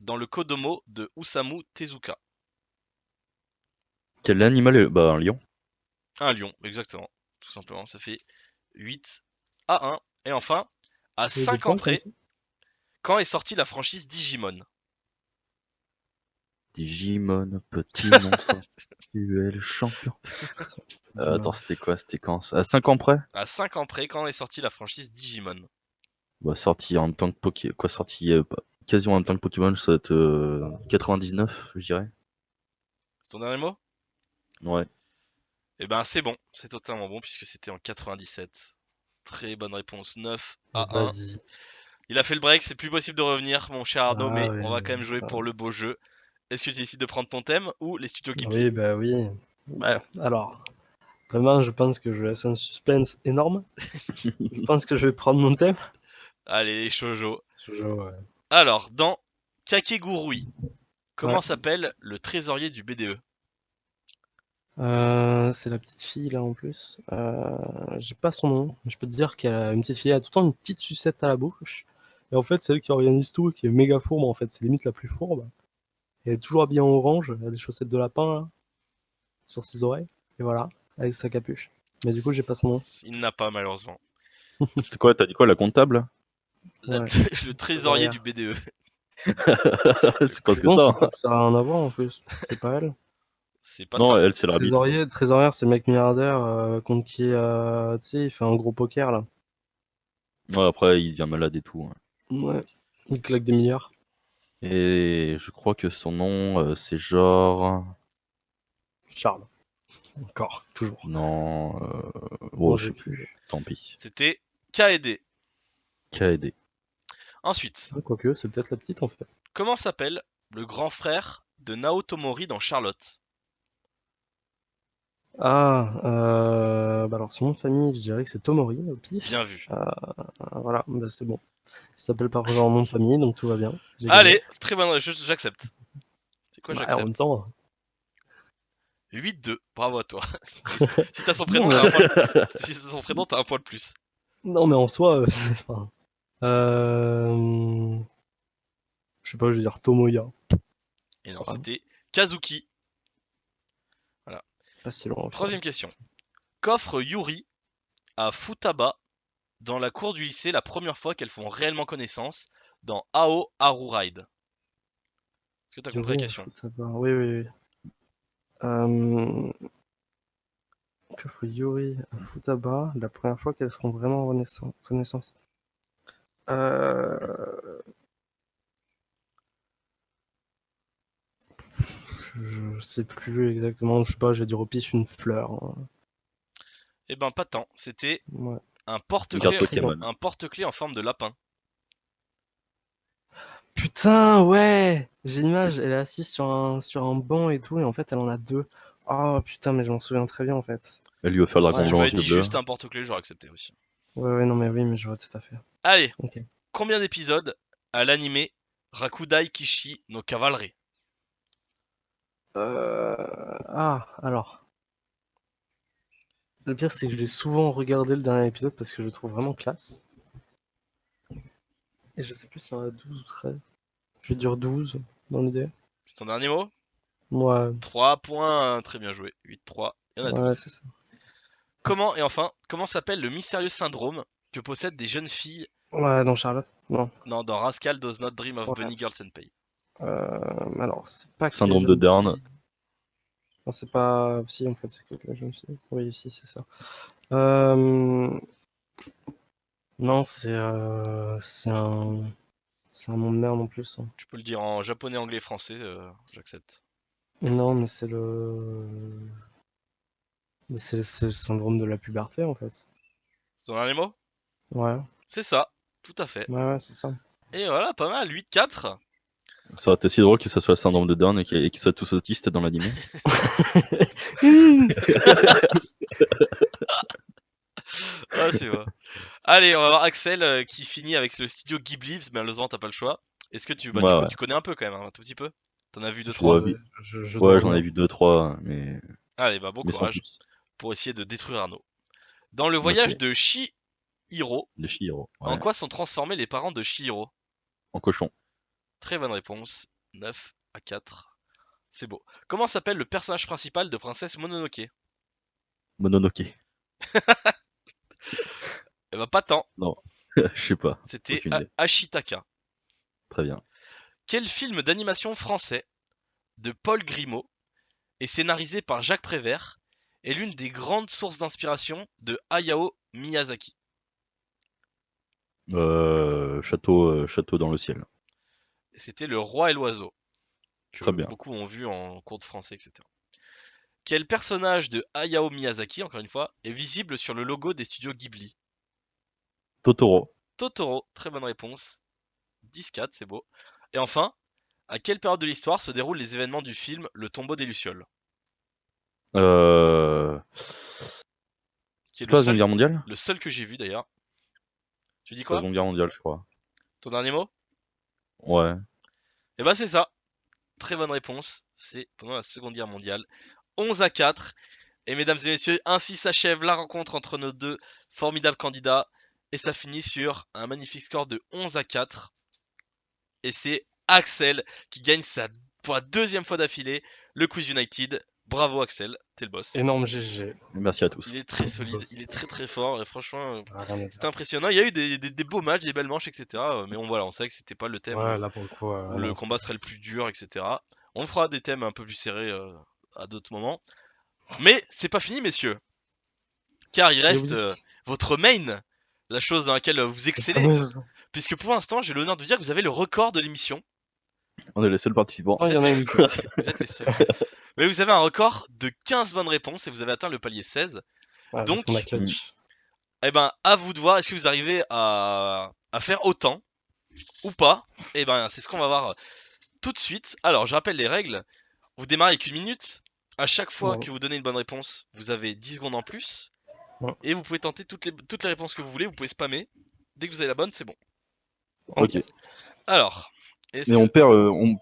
dans le Kodomo de Osamu Tezuka? Quel animal est... Bah, un lion. Un lion, exactement. Tout simplement, ça fait 8-1. Et enfin, à Il y a des 5 ans points comme près, ça? quand est sortie la franchise Digimon? Digimon, petit monstre, tu es le champion. Attends, c'était quoi? C'était quand ça? À 5 ans près? À 5 ans près, quand est sortie la franchise Digimon? Bah, sorti en même temps que Pokémon. Quoi, sorti quasiment en même temps que Pokémon, ça doit être 99, je dirais. C'est ton dernier mot? Ouais. Eh ben c'est bon, c'est totalement bon puisque c'était en 97. Très bonne réponse, 9-1. Vas-y. Il a fait le break, c'est plus possible de revenir mon cher Arnaud, mais Ah, on va quand même jouer ouais. pour le beau jeu. Est-ce que tu décides de prendre ton thème ou les studios Ghibli? Oui, bah oui. Bah, alors, vraiment, je pense que je laisse un suspense énorme. Je pense que je vais prendre mon thème. Allez, shoujo. Ouais. Alors, dans Kakegurui. Comment Ouais. s'appelle le trésorier du BDE? C'est la petite fille là en plus. J'ai pas son nom, mais je peux te dire qu'elle a une petite fille, elle a tout le temps une petite sucette à la bouche. Et en fait, c'est elle qui organise tout, qui est méga fourbe en fait, c'est limite la plus fourbe. Elle est toujours habillée en orange, elle a des chaussettes de lapin là, sur ses oreilles, et voilà, avec sa capuche. Mais du coup, j'ai pas son nom. Il n'a pas malheureusement. C'est quoi, t'as dit quoi, la comptable? La- Ouais, le trésorier trésorière. du BDE. C'est presque Non, ça. c'est Hein. pas que ça a rien à voir en plus, c'est pas elle. C'est pas Non, ça. elle, c'est l'arbitre. Trésorière, c'est le mec milliardaire contre qui, tu sais, il fait un gros poker là. Ouais, après, il devient malade et tout. Hein. Ouais. Il claque des milliards. Et je crois que son nom, c'est genre. Charles. Encore, toujours. Non. Non, Oh, je j'ai sais plus. plus. Tant pis. C'était Kaede. KD. Ensuite, Quoique, c'est peut-être la petite en fait. comment s'appelle le grand frère de Naoto Mori dans Charlotte? Bah alors son nom de famille, je dirais que c'est Tomori au pif. Bien vu. Voilà, bah c'est bon. Il s'appelle pas genre nom de famille, donc tout va bien. J'ai gagné. Allez, très bonne, j'accepte. C'est quoi, Bah, en même j'accepte? temps. 8-2, bravo à toi. Si t'as son Non, prénom, mais... t'as un point. Si t'as son prénom, t'as un point de plus. non, mais en soi, c'est pas. Euh... Je sais pas, je vais dire Tomoya. Et non, Ça va. c'était Kazuki. Voilà. Pas si loin au final. Troisième question. Qu'offre Yuri à Futaba dans la cour du lycée la première fois qu'elles font réellement connaissance dans Ao Haru Ride? Est-ce que t'as compris la Yuri, question? Oui, oui, oui. Que faut Yuri à Futaba, la première fois qu'elles feront vraiment connaissance. Euh... Je sais plus exactement, je sais pas, j'ai dit au pif une fleur. Hein. Eh ben pas tant, c'était Ouais. un Une carte porte-clés Pokémon. un porte-clés en forme de lapin. Putain, ouais! J'ai l'image, elle est assise sur un banc et tout, et en fait, elle en a deux. Oh putain, mais je m'en souviens très bien en fait. Elle lui a offert le Si dragon Ouais, tu blanc aux m'avais yeux dit bleus. juste un porte-clés, j'aurais accepté aussi. ouais, non, mais oui, mais je vois tout à fait. Allez, Ok. combien d'épisodes a l'animé Rakudai Kishi no Cavalry? Alors. Le pire, c'est que j'ai souvent regardé le dernier épisode parce que je le trouve vraiment classe. Et je sais plus s'il y en a 12 ou 13. Je vais dire 12 dans l'idée. C'est ton dernier mot? Ouais, 3 points, très bien joué. 8-3, il y en a ouais, 12. c'est ça. Comment, et enfin, comment s'appelle le mystérieux syndrome que possèdent des jeunes filles Ouais, dans Charlotte? Non. dans Rascal Does Not Dream of Ouais. Bunny Girls and Pay? Alors, c'est pas que les Syndrome de jeunes Dern. filles. Non, c'est pas. Si, en fait, c'est que les jeunes filles. Oui, si, c'est ça. Non, c'est un nom de merde en plus. Hein. Tu peux le dire en japonais, anglais, français, j'accepte. Non, mais c'est le syndrome de la puberté en fait. C'est ton dernier mot? Ouais, C'est ça, tout à fait. ouais, c'est ça. Et voilà, pas mal, 8-4. Ça aurait été si drôle que ça soit le syndrome de Down et qu'ils soient tous autistes dans l'animé. Ah, c'est vrai. Allez, on va voir Axel qui finit avec le studio Ghibli, parce que malheureusement t'as pas le choix. Est-ce que bah, Ouais, du coup ouais. tu connais un peu quand même, hein, un tout petit peu? T'en as vu deux Je trois. dois Ouais, vu. je Ouais, dois j'en ai bien. vu 2-3, mais Allez, bah bon sans courage plus. pour essayer de détruire Arnaud. Dans le On va voyage essayer. de Chihiro, De Chihiro. en Ouais. quoi sont transformés les parents de Chihiro? En cochon. Très bonne réponse. 9-4. C'est beau. Comment s'appelle le personnage principal de Princesse Mononoke? Mononoke. Eh bah pas tant. Non. Je sais pas. C'était Aucune idée. Ashitaka. Très bien. Quel film d'animation français de Paul Grimaud est scénarisé par Jacques Prévert est l'une des grandes sources d'inspiration de Hayao Miyazaki? Château dans le ciel. Et c'était Le Roi et l'Oiseau, que Très bien. beaucoup ont vu en cours de français, etc. Quel personnage de Hayao Miyazaki, encore une fois, est visible sur le logo des studios Ghibli? Totoro. Totoro, très bonne réponse. 10-4, c'est beau. Et enfin, à quelle période de l'histoire se déroulent les événements du film Le Tombeau des Lucioles? Euh... Qui est C'est pas la Seconde Guerre mondiale? le seul que j'ai vu d'ailleurs. Tu dis C'est la quoi? Seconde Guerre mondiale, je crois. Ton dernier mot? Ouais. Et bah c'est ça. Très bonne réponse. C'est pendant la Seconde Guerre mondiale. 11-4. Et mesdames et messieurs, ainsi s'achève la rencontre entre nos deux formidables candidats. Et ça finit sur un magnifique score de 11-4. Et c'est Axel qui gagne pour la deuxième fois d'affilée le Quiz United. Bravo Axel, t'es le boss. Énorme GG. Merci à tous. Il est très Let's solide, go. il est très très fort et franchement Rien à c'est dire. impressionnant. Il y a eu des beaux matchs, des belles manches, etc. Mais on savait que c'était pas le thème Ouais, là pour le coup, où le non, combat serait le plus dur, etc. On fera des thèmes un peu plus serrés à d'autres moments. Mais c'est pas fini messieurs, car il Et reste oui, votre main, la chose dans laquelle vous cette excellez. fameuse. Puisque pour l'instant j'ai l'honneur de dire que vous avez le record de l'émission. On est les seuls participants. Oh, il y en a une. Vous êtes les seuls. Mais vous avez un record de 15 bonnes réponses et vous avez atteint le palier 16. Ouais, parce Donc, qu'on a clutch. eh ben, à vous de voir, est-ce que vous arrivez à faire autant ou pas? Eh ben, c'est ce qu'on va voir tout de suite. Alors, je rappelle les règles. Vous démarrez avec 1 minute. À chaque fois Ouais. que vous donnez une bonne réponse, vous avez 10 secondes en plus. Ouais. Et vous pouvez tenter toutes les réponses que vous voulez. Vous pouvez spammer. Dès que vous avez la bonne, c'est bon. Ok. Alors, est-ce Mais que.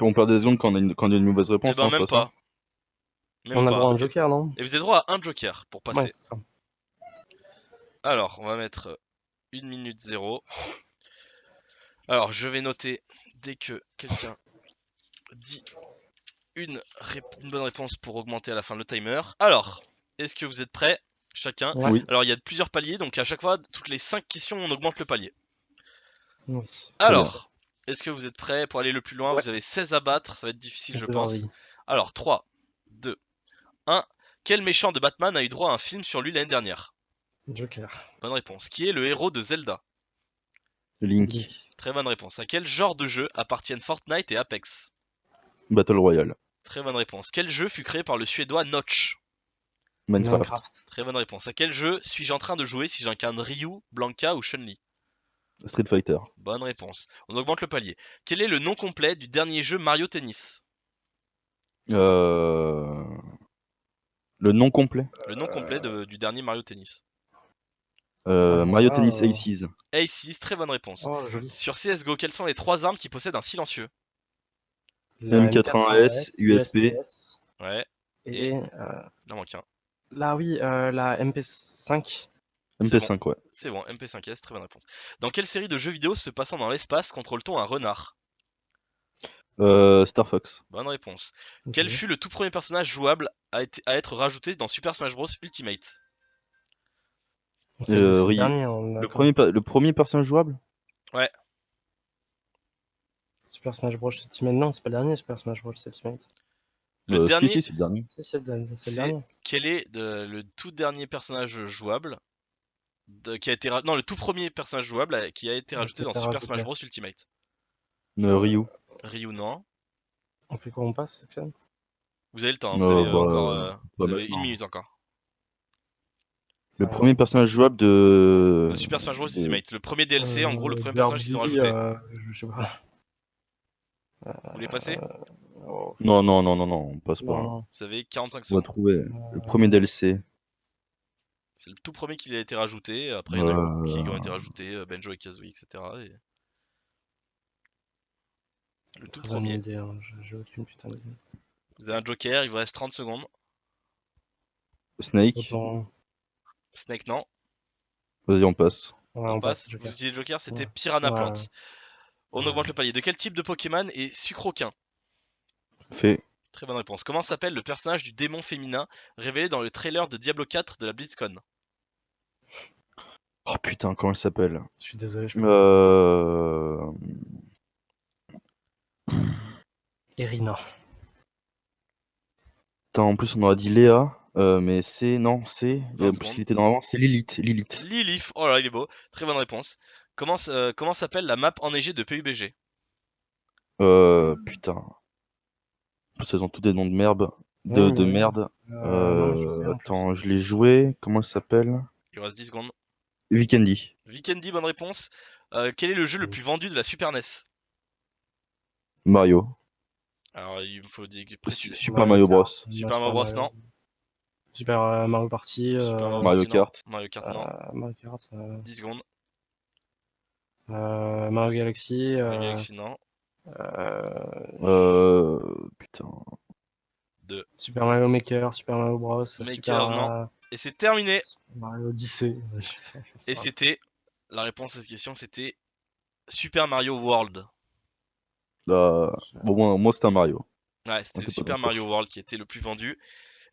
on perd des secondes quand il y a une mauvaise Eh réponse, ben, non, c'est même pas ça? pas. Même On a pas. droit à un joker, non? Et vous avez droit à un joker pour Ouais, passer. c'est ça. Alors, on va mettre 1 minute 0. Alors, je vais noter dès que quelqu'un dit une bonne réponse pour augmenter à la fin le timer. Alors, est-ce que vous êtes prêts chacun? Ouais. Oui. Alors, il y a plusieurs paliers, donc à chaque fois, toutes les 5 questions, on augmente le palier. Oui. Très bien. Alors, est-ce que vous êtes prêts pour aller le plus loin? Ouais. Vous avez 16 à battre, ça va être difficile, je C'est pense. parti. Alors, 3, 2, 1. Quel méchant de Batman a eu droit à un film sur lui l'année dernière? Joker. Bonne réponse. Qui est le héros de Zelda? Link. Link. Très bonne réponse. À quel genre de jeu appartiennent Fortnite et Apex? Battle Royale. Très bonne réponse. Quel jeu fut créé par le suédois Notch? Minecraft. Très bonne réponse. À quel jeu suis-je en train de jouer si j'incarne Ryu, Blanca ou Chun-Li? Street Fighter. Bonne réponse. On augmente le palier. Quel est le nom complet du dernier jeu Mario Tennis? Le nom complet. Le nom complet du dernier Mario Tennis. Mario Ah, Tennis Aces. Aces, très bonne réponse. Oh, joli. Sur CSGO, quelles sont les 3 armes qui possèdent un silencieux? La M80S, USP. Ouais, Et Et il en manque un. là, oui, la MP5. C'est MP5, ouais. C'est bon, MP5S, très bonne réponse. Dans quelle série de jeux vidéo se passant dans l'espace contrôle-t-on un renard? Star Fox. Bonne réponse. Ok. Quel fut le tout premier personnage jouable à être rajouté dans Super Smash Bros Ultimate? C'est le Ryu. dernier, on est Le d'accord. le premier personnage jouable? Ouais, Super Smash Bros Ultimate. Non, c'est pas le dernier, Super Smash Bros Ultimate. le Si, dernier, si, c'est le dernier. Si, c'est le c'est dernier. quel est le tout dernier personnage jouable qui a été non, le tout premier personnage jouable qui a été rajouté Qui a dans été Super rajouté. Smash Bros Ultimate? Ryu. Ryu, non. On fait quoi, on passe, Axel? Vous avez le temps, hein, vous avez encore vous avez maintenant. 1 minute encore. Le premier personnage jouable de. De Super Smash Bros Ultimate, le premier DLC, en gros le premier personnage qu'ils ont Derby, rajouté. je sais pas. Vous voulez passer? Oh, Non, non, non, non, non, on passe pas. non. Vous avez 45 On va secondes. trouver le premier DLC. C'est le tout premier qui a été rajouté. Après, il y en a eu beaucoup qui ont été rajoutés, Benjo et Kazooie, etc. Et... Le tout Très bonne premier. idée, hein, j'ai aucune putain d'idée. Vous avez un joker, il vous reste 30 secondes. Snake. Autant. Snake, non. Vas-y, on passe. Ouais, On on passe. passe, Vous Joker. utilisez le joker, c'était Ouais. Piranha Ouais. Plant. On Ouais. augmente le palier. De quel type de Pokémon est Sucroquin? Fait. Très bonne réponse. Comment s'appelle le personnage du démon féminin révélé dans le trailer de Diablo 4 de la BlizzCon? Oh putain, comment elle s'appelle? Je suis désolé, je peux pas. Irina. Putain, en plus, on aurait dit Léa. Mais c'est. Non, c'est. Il y a 20 une secondes. possibilité normalement. C'est Lilith. Lilith. Lilith. Oh là, il est beau. Très bonne réponse. Comment s'appelle la map enneigée de PUBG? Putain. En plus, elles ont tous des noms de merde. Ouais, mais De ouais. merde. Non, mais je sais, en plus. Attends, je l'ai joué. Comment elle s'appelle? Il vous reste 10 secondes. Vikendi. Vikendi, bonne réponse. Quel est le jeu le plus vendu de la Super NES? Mario. Alors, il me faut préciser. Super Mario Bros. Super Mario Bros, non. Super Mario Party. Super Mario Party, non. Kart. Mario Kart, non. Mario Kart. 10 secondes. Mario Galaxy. Mario Galaxy, non. Putain. De Super Mario Maker, Super Mario Bros, Maker, Super, non. Et c'est terminé. Super Mario Odyssey. Ouais, Et c'était. La réponse à cette question, c'était Super Mario World. Bon, moi c'était un Mario. Ouais, c'était On le était pas Super d'accord. Mario World qui était le plus vendu.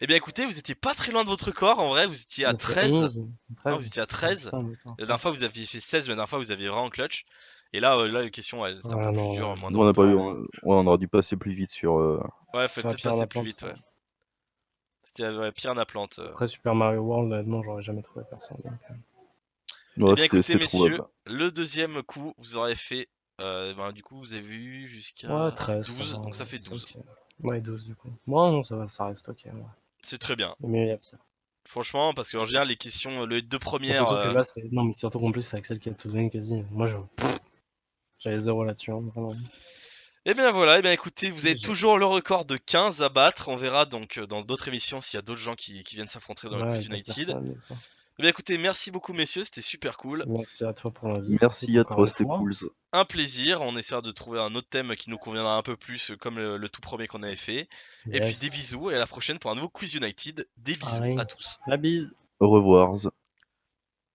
Eh bien écoutez, vous étiez pas très loin de votre record, en vrai, vous étiez à On fait 13. 11, Non, 13. vous étiez à Ah, 13. putain, d'accord, La dernière fois, vous aviez fait 16, mais la dernière fois, vous aviez vraiment clutch. Et là, les questions, elles, c'était un peu Ah plus non, dur, ouais. moins Nous, on n'a pas eu. Ouais. Ouais, on aurait dû passer plus vite sur. Ouais, fallait Sur la peut-être pierre en passer plus plante. vite, ouais. C'était ouais, Pierre Naplante. Après Super Mario World, honnêtement, j'aurais jamais trouvé personne. Donc, Eh Ouais, bien écoutez, c'était messieurs, trouvable. le deuxième coup, vous aurez fait. Du coup, vous avez vu ouais, jusqu'à 13, ça 12, va, donc ça ouais, fait c'est 12. ok. Ouais, 12 du coup. Bon, non, ça va, ça reste ok. Ouais. C'est très bien. Mais il y a ça. Franchement, parce qu'en général, les questions, les deux Et premières. surtout que là, c'est. Non, mais surtout qu'en plus, c'est Axel qui a tout donné quasi. Moi, j'avais 0 là-dessus, hein, vraiment. Eh bien voilà, eh bien écoutez, vous avez GG. toujours le record de 15 à battre. On verra donc dans d'autres émissions s'il y a d'autres gens qui viennent s'affronter dans le Ouais, Quiz d'autres United. personnes, du coup. Eh bien écoutez, merci beaucoup messieurs, c'était super cool. Merci à toi pour l'invite. Merci à Encore toi, une c'était fois. cool. Un plaisir, on essaiera de trouver un autre thème qui nous conviendra un peu plus comme le tout premier qu'on avait fait. Et puis des Yes. bisous et à la prochaine pour un nouveau Quiz United. Des bisous Allez, à tous. la bise. Au revoir.